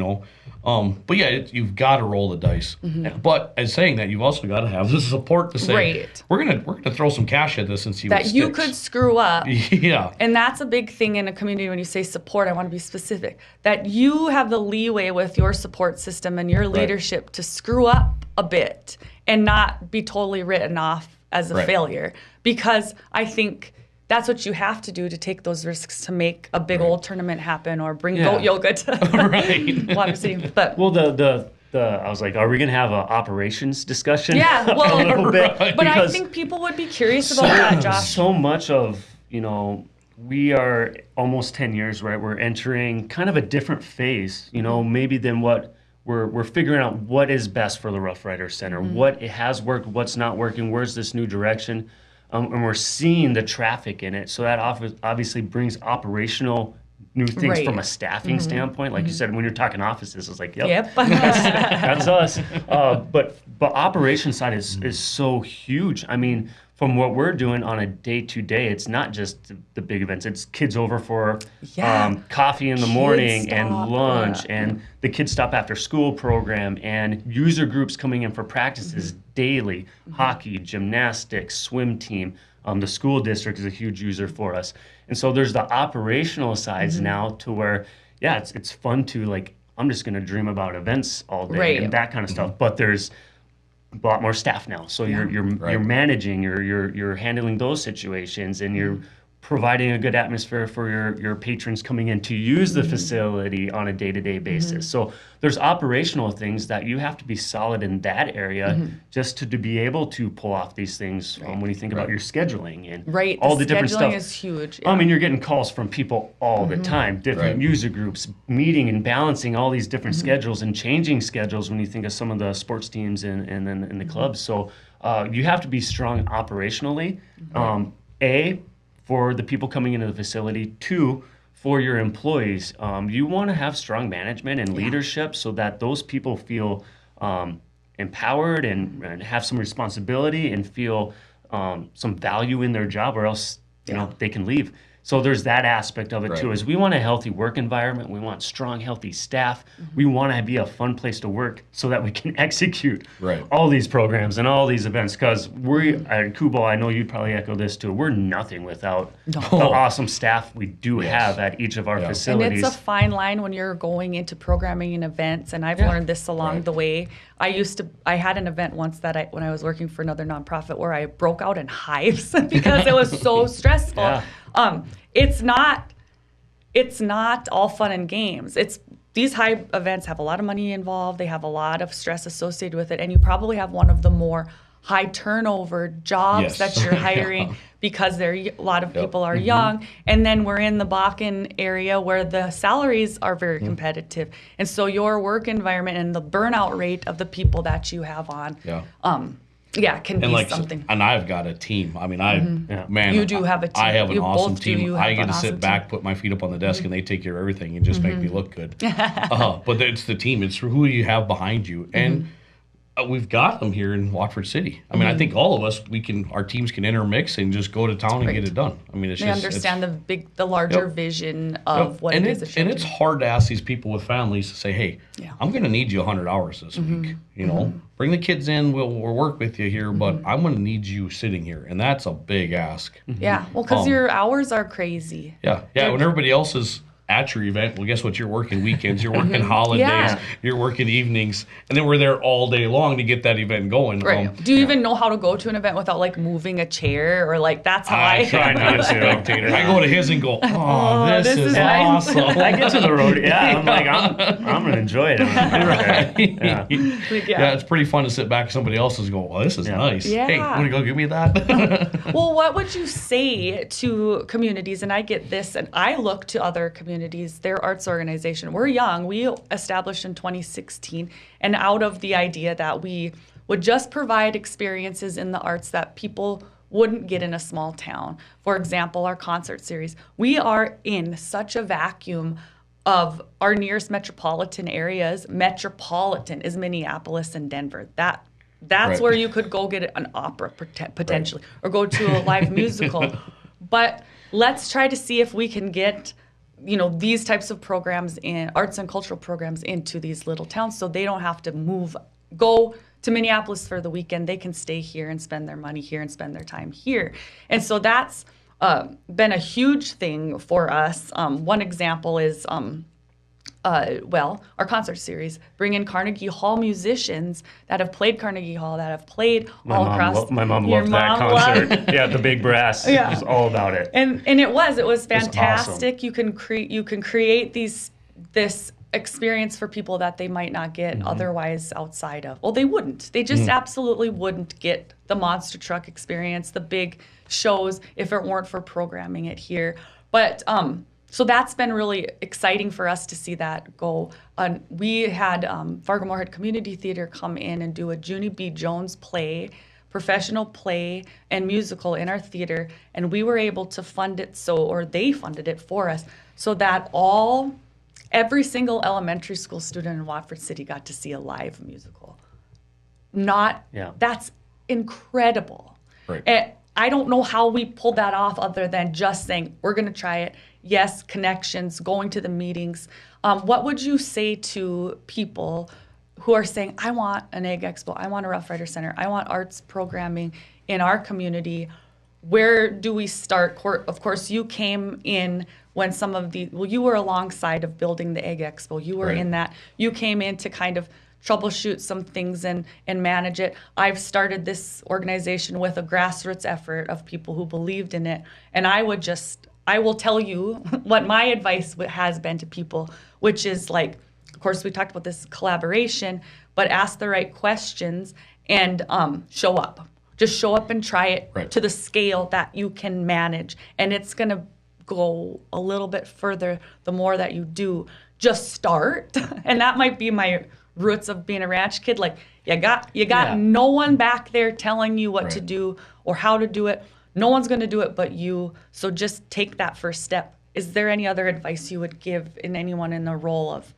But you've got to roll the dice. But as saying that, you've also got to have the support to say, we're gonna throw some cash at this and see what sticks. That you could screw up. Yeah. And that's a big thing in a community when you say support. I want to be specific. That you have the leeway with your support system and your leadership to screw up a bit and not be totally written off as a failure. Because I think that's what you have to do to take those risks to make a big old tournament happen, or bring goat yoga to Watford City. But I was like, are we going to have an operations discussion? Yeah, well, a little bit. But I think people would be curious about that, Josh. So much of, we are almost 10 years, right? We're entering kind of a different phase, maybe than what we're figuring out what is best for the Rough Rider Center, what it has worked, what's not working, where's this new direction. And we're seeing the traffic in it. So that obviously brings operational new things from a staffing standpoint. Like you said, when you're talking offices, it's yep. that's us. But operation side is so huge. I mean, from what we're doing on a day-to-day, it's not just the big events. It's kids over for coffee in the morning and lunch, and the Kids Stop After School program, and user groups coming in for practices daily, hockey, gymnastics, swim team. The school district is a huge user for us. And so there's the operational sides now to where, it's fun to I'm just going to dream about events all day and that kind of stuff. But there's a lot more staff now, so you're managing, you're handling those situations, and you're providing a good atmosphere for your patrons coming in to use the facility on a day-to-day basis. So there's operational things that you have to be solid in that area just to be able to pull off these things when you think about your scheduling and all the different stuff. Scheduling is huge. I mean, you're getting calls from people all the time, different user groups, meeting and balancing all these different schedules and changing schedules when you think of some of the sports teams and then in the clubs. So you have to be strong operationally. A, for the people coming into the facility. 2, for your employees. You want to have strong management and leadership so that those people feel empowered and have some responsibility and feel some value in their job, or else you know they can leave. So there's that aspect of it too. Is we want a healthy work environment. We want strong, healthy staff. We want to be a fun place to work so that we can execute all these programs and all these events. Because we at Kubal, I know you'd probably echo this too. We're nothing without the awesome staff we do have at each of our facilities. And it's a fine line when you're going into programming and events. And I've learned this along the way. I had an event once that when I was working for another nonprofit where I broke out in hives because it was so stressful. It's not all fun and games. These high events have a lot of money involved. They have a lot of stress associated with it. And you probably have one of the more high turnover jobs that you're hiring because a lot of people are young. And then we're in the Bakken area where the salaries are very competitive. And so your work environment and the burnout rate of the people that you have on can be something. And I've got a team. I mean, man, you do have a team. I have an awesome team. You I get to sit back, put my feet up on the desk, and they take care of everything and just make me look good. But it's the team. It's who you have behind you. And we've got them here in Watford City. I mean, I think all of us, our teams can intermix and just go to town and get it done. I mean, they understand the larger vision of what it is. And it's hard to ask these people with families to say, hey, I'm going to need you 100 hours this week. You know, bring the kids in. We'll work with you here, but I'm going to need you sitting here. And that's a big ask. Yeah, well, because your hours are crazy. Yeah. When everybody else is at your event, well, guess what? You're working weekends, you're working holidays, you're working evenings, and then we're there all day long to get that event going. Do you even know how to go to an event without like moving a chair or like that's how I try not to spectator. I go to his and go, this is awesome. I get to the road, I'm like, I'm gonna enjoy it. It's pretty fun to sit back and somebody else is going, well, this is nice. Hey, want to go give me that? Well, what would you say to communities? And I get this, and I look to other communities, their arts organization. We're young. We established in 2016, and out of the idea that we would just provide experiences in the arts that people wouldn't get in a small town. For example, our concert series. We are in such a vacuum of our nearest metropolitan areas. Metropolitan is Minneapolis and Denver. That's where you could go get an opera potentially, or go to a live musical. But let's try to see if we can get these types of programs in arts and cultural programs into these little towns, so they don't have to go to Minneapolis for the weekend. They can stay here and spend their money here and spend their time here. And so that's been a huge thing for us. One example is our concert series. Bring in Carnegie Hall musicians that have played Carnegie Hall, that have played across. My mom loved that concert. The big brass. It was all about it. And it was fantastic. Awesome. You can create this experience for people that they might not get otherwise outside of. Well, they wouldn't. They just absolutely wouldn't get the monster truck experience, the big shows, if it weren't for programming it here. But so that's been really exciting for us to see that go. We had Fargo-Moorhead Community Theater come in and do a Junie B. Jones play, professional play and musical in our theater, and we were able to fund it they funded it for us, so that every single elementary school student in Watford City got to see a live musical. That's incredible. Right. And I don't know how we pulled that off other than just saying, we're going to try it. Yes, connections, going to the meetings. What would you say to people who are saying, I want an Ag Expo, I want a Rough Rider Center, I want arts programming in our community? Where do we start? Of course, you came in when you were alongside of building the Ag Expo. You were in that. You came in to kind of troubleshoot some things and manage it. I've started this organization with a grassroots effort of people who believed in it. And I will tell you what my advice has been to people, which is like, of course, we talked about this collaboration, but ask the right questions and show up. Just show up and try it to the scale that you can manage. And it's going to go a little bit further the more that you do. Just start. And that might be my roots of being a ranch kid. Like, you got no one back there telling you what to do or how to do it. No one's going to do it but you. So just take that first step. Is there any other advice you would give in anyone in the role of?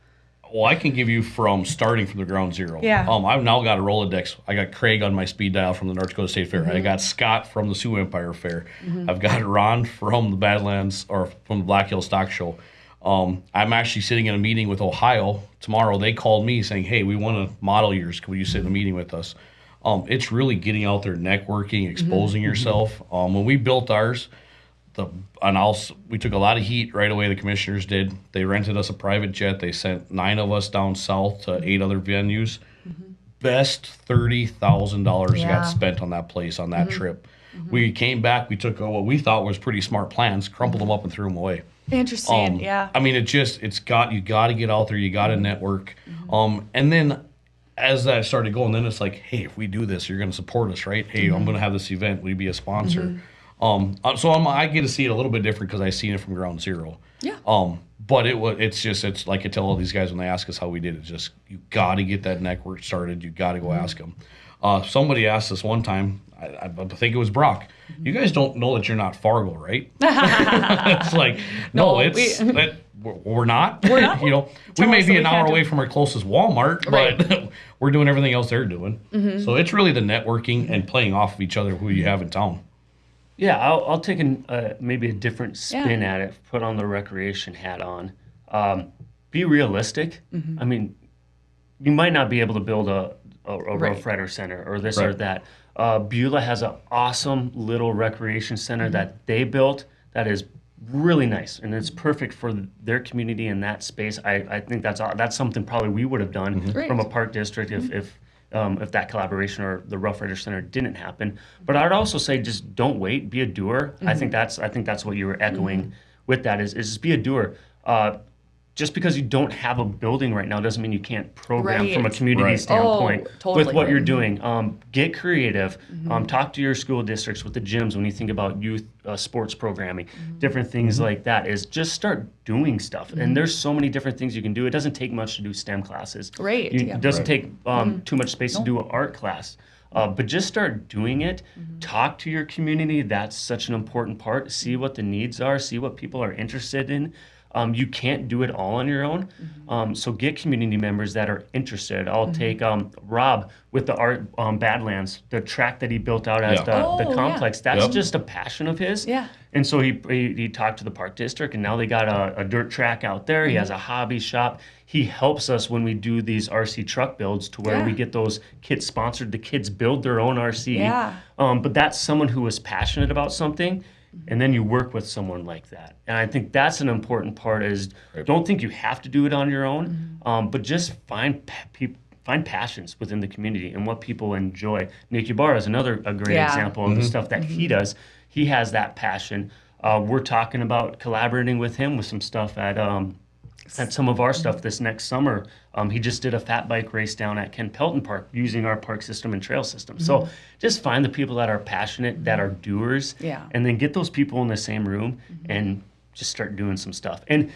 Well, I can give you from starting from the ground zero. Yeah. I've now got a Rolodex. I got Craig on my speed dial from the North Dakota State Fair. I got Scott from the Sioux Empire Fair. I've got Ron from the Badlands or from the Black Hill Stock Show. I'm actually sitting in a meeting with Ohio tomorrow. They called me saying, "Hey, we want to model yours. Can you sit in a meeting with us?" It's really getting out there, networking, exposing yourself. When we built ours, we took a lot of heat right away. The commissioners did. They rented us a private jet. They sent 9 of us down south to 8 other venues. Best $30,000 got spent on that place on that trip. We came back. We took what we thought was pretty smart plans, crumpled them up, and threw them away. Interesting. Yeah. I mean, you got to get out there. You got to network. And then as that started going, then it's like, hey, if we do this, you're going to support us, right? Hey, I'm going to have this event. Will you be a sponsor? I get to see it a little bit different because I seen it from ground zero. Yeah. But it's like I tell all these guys when they ask us how we did it, just you got to get that network started. You got to go ask them. Somebody asked us one time, I think it was Brock, you guys don't know that you're not Fargo, right? It's like, we're not. We're not. We may be an hour away from our closest Walmart, but we're doing everything else they're doing. So it's really the networking and playing off of each other who you have in town. Yeah, I'll take maybe a different spin at it, put on the recreation hat on. Be realistic. I mean, you might not be able to build a Rough Rider Center or this or that. Beulah has an awesome little recreation center that they built that is really nice, and it's perfect for their community in that space. I think that's something probably we would have done from a park district if that collaboration or the Rough Rider Center didn't happen. But I'd also say just don't wait, be a doer. I think that's what you were echoing with that is just be a doer. Just because you don't have a building right now doesn't mean you can't program from a community standpoint with what you're doing. Get creative. Talk to your school districts with the gyms when you think about youth sports programming, different things like that. Is just start doing stuff. And there's so many different things you can do. It doesn't take much to do STEM classes. It doesn't take too much space to do an art class. But just start doing it. Talk to your community. That's such an important part. See what the needs are. See what people are interested in. You can't do it all on your own. So get community members that are interested. I'll take Rob with the art Badlands, the track that he built out as the complex. That's just a passion of his. And so he talked to the park district, and now they got a dirt track out there. He has a hobby shop. He helps us when we do these RC truck builds to where we get those kits sponsored. The kids build their own RC. But that's someone who is passionate about something. And then you work with someone like that. And I think that's an important part is don't think you have to do it on your own, but just find passions within the community and what people enjoy. Nick Ybarra is a great example of the stuff that he does. He has that passion. We're talking about collaborating with him with some stuff at some of our stuff this next summer. He just did a fat bike race down at Ken Pelton Park using our park system and trail system. So just find the people that are passionate, that are doers, and then get those people in the same room and just start doing some stuff. And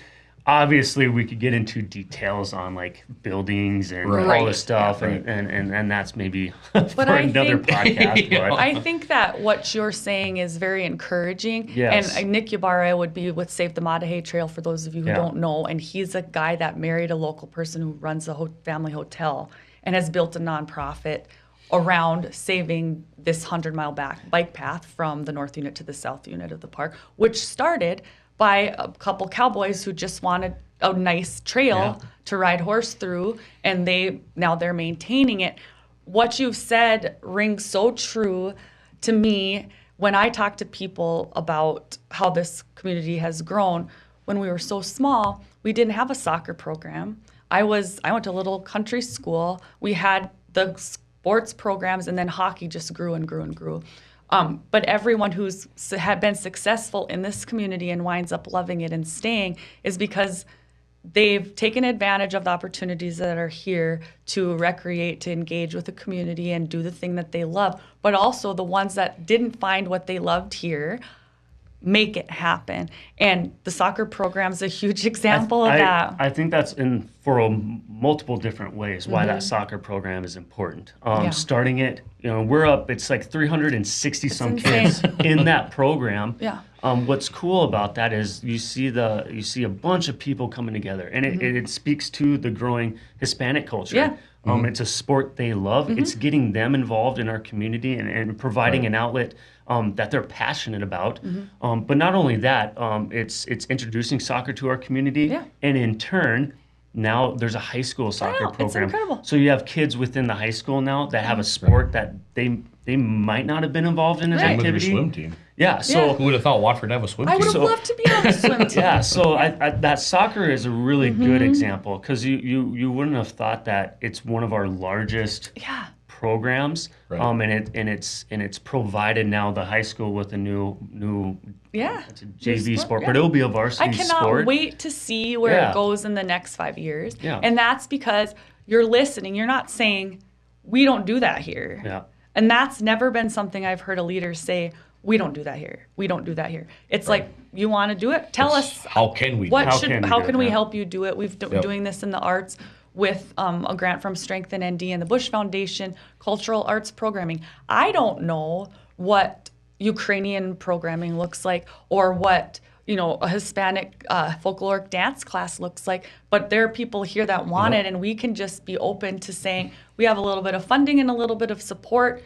obviously we could get into details on like buildings and all this stuff, and that's maybe for another podcast. But I think that what you're saying is very encouraging. And Nick Ybarra would be with Save the Matahay Trail for those of you who don't know, and he's a guy that married a local person who runs a family hotel and has built a nonprofit around saving this 100-mile bike path from the north unit to the south unit of the park, which started by a couple cowboys who just wanted a nice trail to ride horse through, and they're maintaining it. What you've said rings so true to me when I talk to people about how this community has grown. When we were so small, we didn't have a soccer program. I went to a little country school. We had the sports programs, and then hockey just grew and grew and grew. But everyone who's had been successful in this community and winds up loving it and staying is because they've taken advantage of the opportunities that are here to recreate, to engage with the community and do the thing that they love. But also the ones that didn't find what they loved here make it happen. And the soccer program is a huge example of that. I think that's for multiple different ways why that soccer program is important. Starting it, it's like 360 some kids in that program. Yeah. What's cool about that is you see a bunch of people coming together, and it speaks to the growing Hispanic culture. Yeah. It's a sport they love. It's getting them involved in our community and providing an outlet that they're passionate about. But not only that, it's introducing soccer to our community, and in turn, now there's a high school soccer program. It's incredible. So you have kids within the high school now that have a sport that they might not have been involved in as With activity. the swim team. Yeah, so Who would have thought Watford would have a swim I team? would have loved to be on the swim team. yeah, so that soccer is a really good example, because you wouldn't have thought that it's one of our largest programs, Right. and it's provided now the high school with a new it's a JV sport, but it'll be a varsity I cannot sport. wait to see where it goes in the next 5 years. Yeah. And that's because you're listening. You're not saying, we don't do that here. Yeah. And that's never been something I've heard a leader say, we don't do that here. We don't do that here. It's like, you want to do it? Tell us. How can we? What How should? can we How do can it? we Yeah. help you do it? We've been doing this in the arts with a grant from Strengthen ND and the Bush Foundation, cultural arts programming. I don't know what Ukrainian programming looks like, or what a Hispanic folkloric dance class looks like, but there are people here that want it, and we can just be open to saying, we have a little bit of funding and a little bit of support.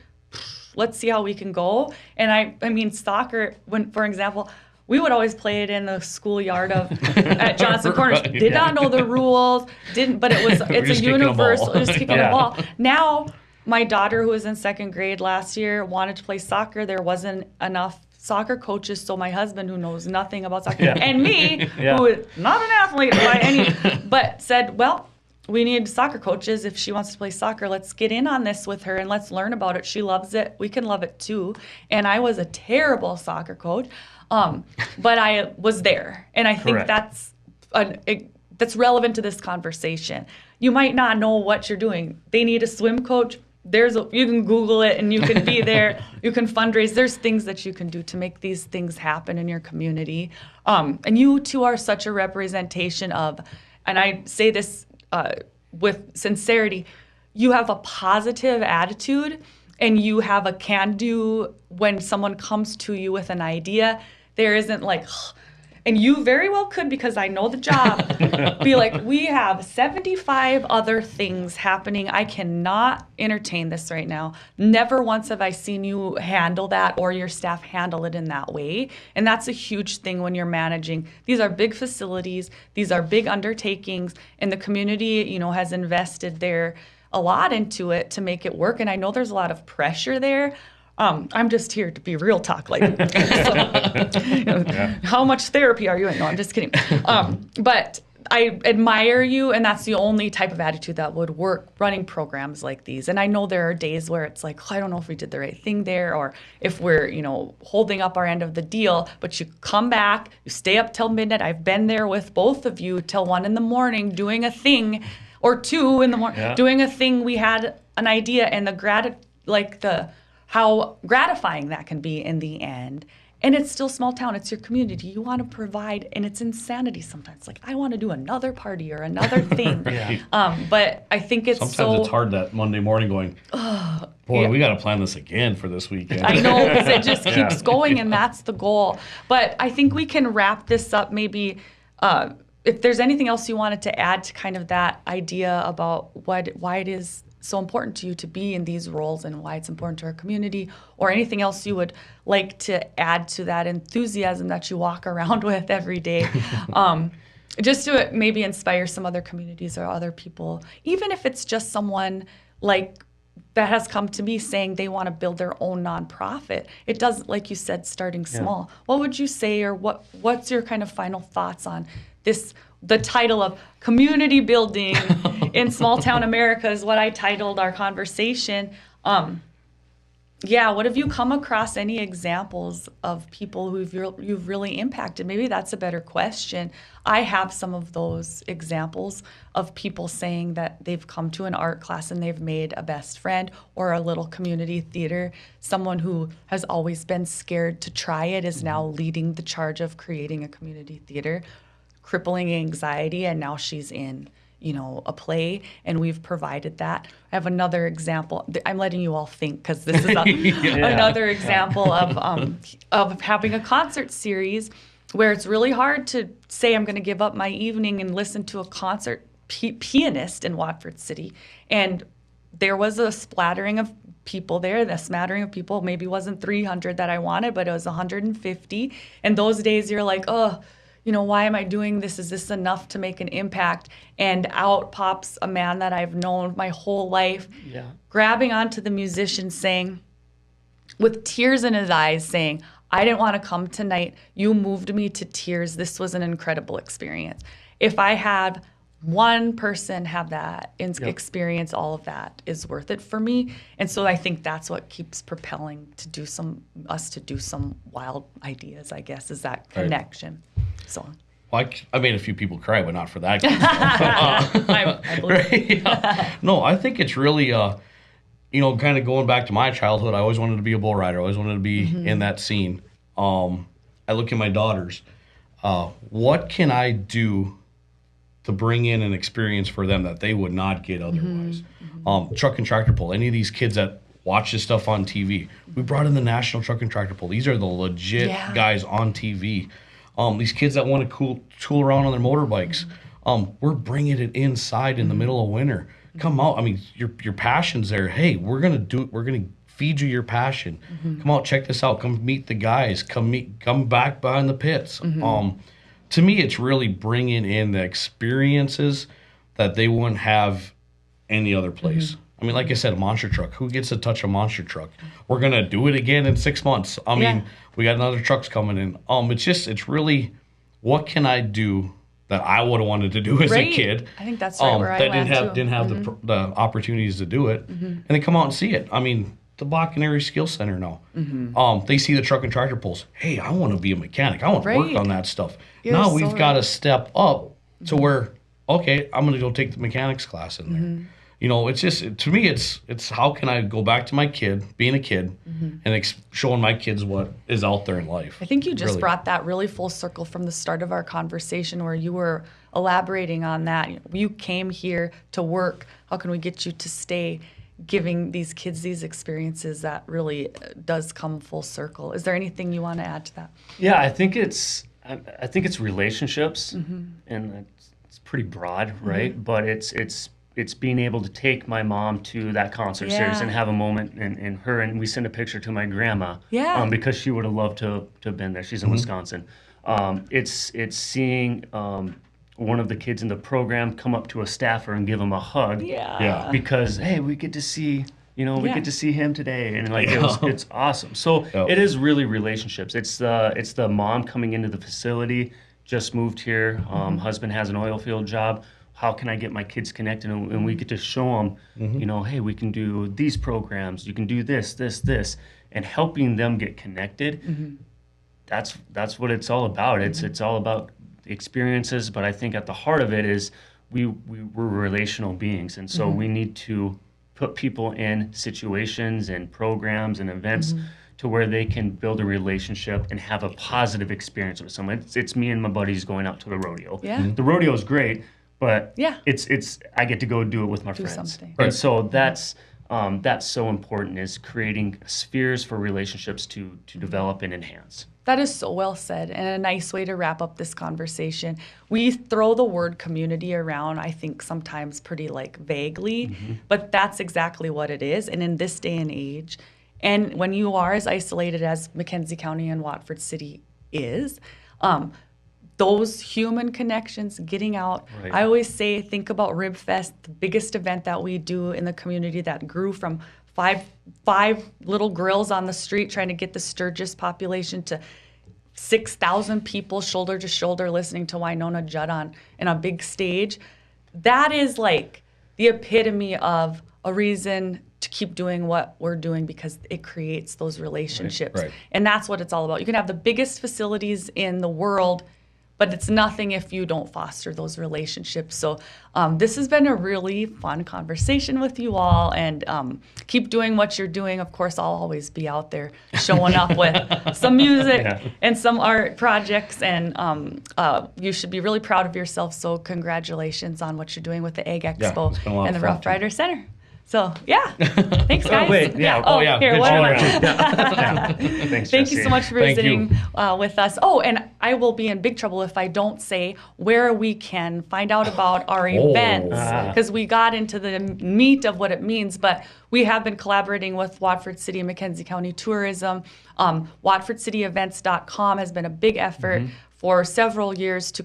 Let's see how we can go. And I mean, soccer, for example, we would always play it in the schoolyard at Johnson Corners. Did not know the rules, but it's a universal, just kicking a ball. Now, my daughter, who was in 2nd grade last year, wanted to play soccer. There wasn't enough soccer coaches, so my husband, who knows nothing about soccer, and me, who is not an athlete by any, but said, well, we need soccer coaches. If she wants to play soccer, let's get in on this with her and let's learn about it. She loves it. We can love it too. And I was a terrible soccer coach, but I was there. And I think that's relevant to this conversation. You might not know what you're doing. They need a swim coach. You can Google it and you can be there. You can fundraise. There's things that you can do to make these things happen in your community. And you two are such a representation of, and I say this with sincerity, you have a positive attitude and you have a can-do when someone comes to you with an idea. There isn't like, and you very well could, because I know the job, be like, we have 75 other things happening. I cannot entertain this right now. Never once have I seen you handle that or your staff handle it in that way. And that's a huge thing when you're managing. These are big facilities. These are big undertakings. And the community, has invested a lot into it to make it work. And I know there's a lot of pressure there. I'm just here to be real talk. How much therapy are you in? No, I'm just kidding. But I admire you, and that's the only type of attitude that would work running programs like these. And I know there are days where it's like, I don't know if we did the right thing there, or if we're, holding up our end of the deal. But you come back, you stay up till midnight. I've been there with both of you till 1 a.m. doing a thing, or 2 a.m. doing a thing. We had an idea, and how gratifying that can be in the end. And it's still small town. It's your community. You want to provide, and it's insanity sometimes. Like, I want to do another party or another thing. But I think Sometimes it's hard that Monday morning going, we got to plan this again for this weekend. I know, because it just keeps going, and that's the goal. But I think we can wrap this up maybe, if there's anything else you wanted to add to kind of that idea about why it is so important to you to be in these roles and why it's important to our community, or anything else you would like to add to that enthusiasm that you walk around with every day, just to maybe inspire some other communities or other people, even if it's just someone like that has come to me saying they want to build their own nonprofit. It does, like you said, starting small. What would you say, or what's your kind of final thoughts on this? The title of Community Building in Small Town America is what I titled our conversation. Yeah, what have you come across any examples of people you've really impacted? Maybe that's a better question. I have some of those examples of people saying that they've come to an art class and they've made a best friend, or a little community theater. Someone who has always been scared to try it is now leading the charge of creating a community theater, crippling anxiety, and now she's in a play, and we've provided that. I have another example. I'm letting you all think, because this is another example of having a concert series where it's really hard to say I'm going to give up my evening and listen to a concert pianist in Watford City. And there was a splattering of people there. The smattering of people maybe wasn't 300 that I wanted, but it was 150. And those days you're like, oh, why am I doing this? Is this enough to make an impact? And out pops a man that I've known my whole life, grabbing onto the musician, saying, with tears in his eyes, saying, I didn't want to come tonight. You moved me to tears. This was an incredible experience. If I had one person have that experience, all of that is worth it for me. And so I think that's what keeps propelling us to do some wild ideas, I guess, is that connection. So Well, I made a few people cry, but not for that. I believe. Right? No, I think it's really, kind of going back to my childhood. I always wanted to be a bull rider. I always wanted to be in that scene. I look at my daughters. What can I do to bring in an experience for them that they would not get otherwise? Truck and tractor pull. Any of these kids that watch this stuff on TV, we brought in the National Truck and Tractor Pull. These are the legit guys on TV. These kids that want to tool around on their motorbikes, we're bringing it inside in the middle of winter. Come out. I mean, your passion's there. Hey, we're gonna do it. We're gonna feed you your passion. Come out, check this out. Come meet the guys. Come back behind the pits. To me, it's really bringing in the experiences that they wouldn't have any other place. I mean, like I said, a monster truck. Who gets to touch a monster truck? We're going to do it again in 6 months. I mean, we got another trucks coming in. It's really, what can I do that I would have wanted to do as a kid? I think that's right where I didn't have the opportunities to do it. And they come out and see it. I mean, the Bakken Area Skills Center now. They see the truck and tractor pulls. Hey, I want to be a mechanic. I want to work on that stuff. Now we've got to step up to where, okay, I'm going to go take the mechanics class in there. It's just, to me, it's how can I go back to my kid, being a kid, and showing my kids what is out there in life. I think you just brought that really full circle from the start of our conversation, where you were elaborating on that. You came here to work. How can we get you to stay? Giving these kids these experiences, that really does come full circle. Is there anything you want to add to that? Yeah, I think it's relationships, and it's pretty broad, right? But it's being able to take my mom to that concert series and have a moment, and we send a picture to my grandma, because she would have loved to have been there. She's in Wisconsin. It's seeing one of the kids in the program come up to a staffer and give him a hug, because hey, we get to see we get to see him today, and it's awesome. So it is really relationships. It's the mom coming into the facility, just moved here, husband has an oil field job. How can I get my kids connected? And we get to show them, hey, we can do these programs. You can do this, and helping them get connected. That's what it's all about. It's all about experiences, but I think at the heart of it is we're relational beings, and so we need to put people in situations and programs and events to where they can build a relationship and have a positive experience with someone. It's me and my buddies going out to the rodeo. The rodeo is great, but it's I get to go do it with my friends. And so that's so important, is creating spheres for relationships to develop and enhance. That is so well said, and a nice way to wrap up this conversation. We throw the word community around, I think, sometimes pretty vaguely, but that's exactly what it is. And in this day and age, and when you are as isolated as McKenzie County and Watford City is, those human connections, getting out. I always say, think about Rib Fest, the biggest event that we do in the community that grew from five little grills on the street trying to get the Sturgis population to 6,000 people shoulder to shoulder listening to Winona Judd on a big stage. That is the epitome of a reason to keep doing what we're doing because it creates those relationships. Right. And that's what it's all about. You can have the biggest facilities in the world, but it's nothing if you don't foster those relationships. So this has been a really fun conversation with you all, and keep doing what you're doing. Of course, I'll always be out there showing up with some music and some art projects, and you should be really proud of yourself. So congratulations on what you're doing with the Ag Expo it's been a lot and the of fun, Rough Rider Center. So, yeah. Thanks, guys. wait, yeah. Oh, yeah. Here, Good one show. more. Thanks, Thank you Jessie. so much for Thank visiting with us. Oh, and I will be in big trouble if I don't say where we can find out about our events, because we got into the meat of what it means, but we have been collaborating with Watford City and McKenzie County Tourism. WatfordCityEvents.com has been a big effort for several years to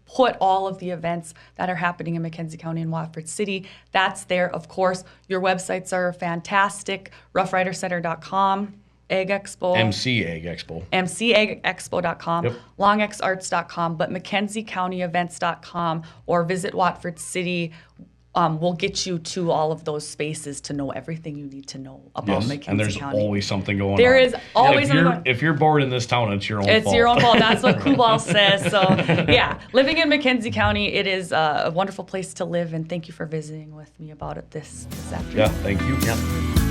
put all of the events that are happening in McKenzie County and Watford City. That's there, of course. Your websites are fantastic. RoughRiderCenter.com, Ag Expo. MC Ag Expo. MCAgExpo.com, Yep. LongXArts.com, but McKenzieCountyEvents.com or visit Watford City will get you to all of those spaces to know everything you need to know about McKenzie And there's County. always something going on. There is always if something you're, going- if you're bored in this town, it's your own It's fault. your own fault. That's what Kubal says. So, yeah, living in McKenzie County, it is a wonderful place to live, and thank you for visiting with me about it this afternoon. Yeah, thank you. Yeah.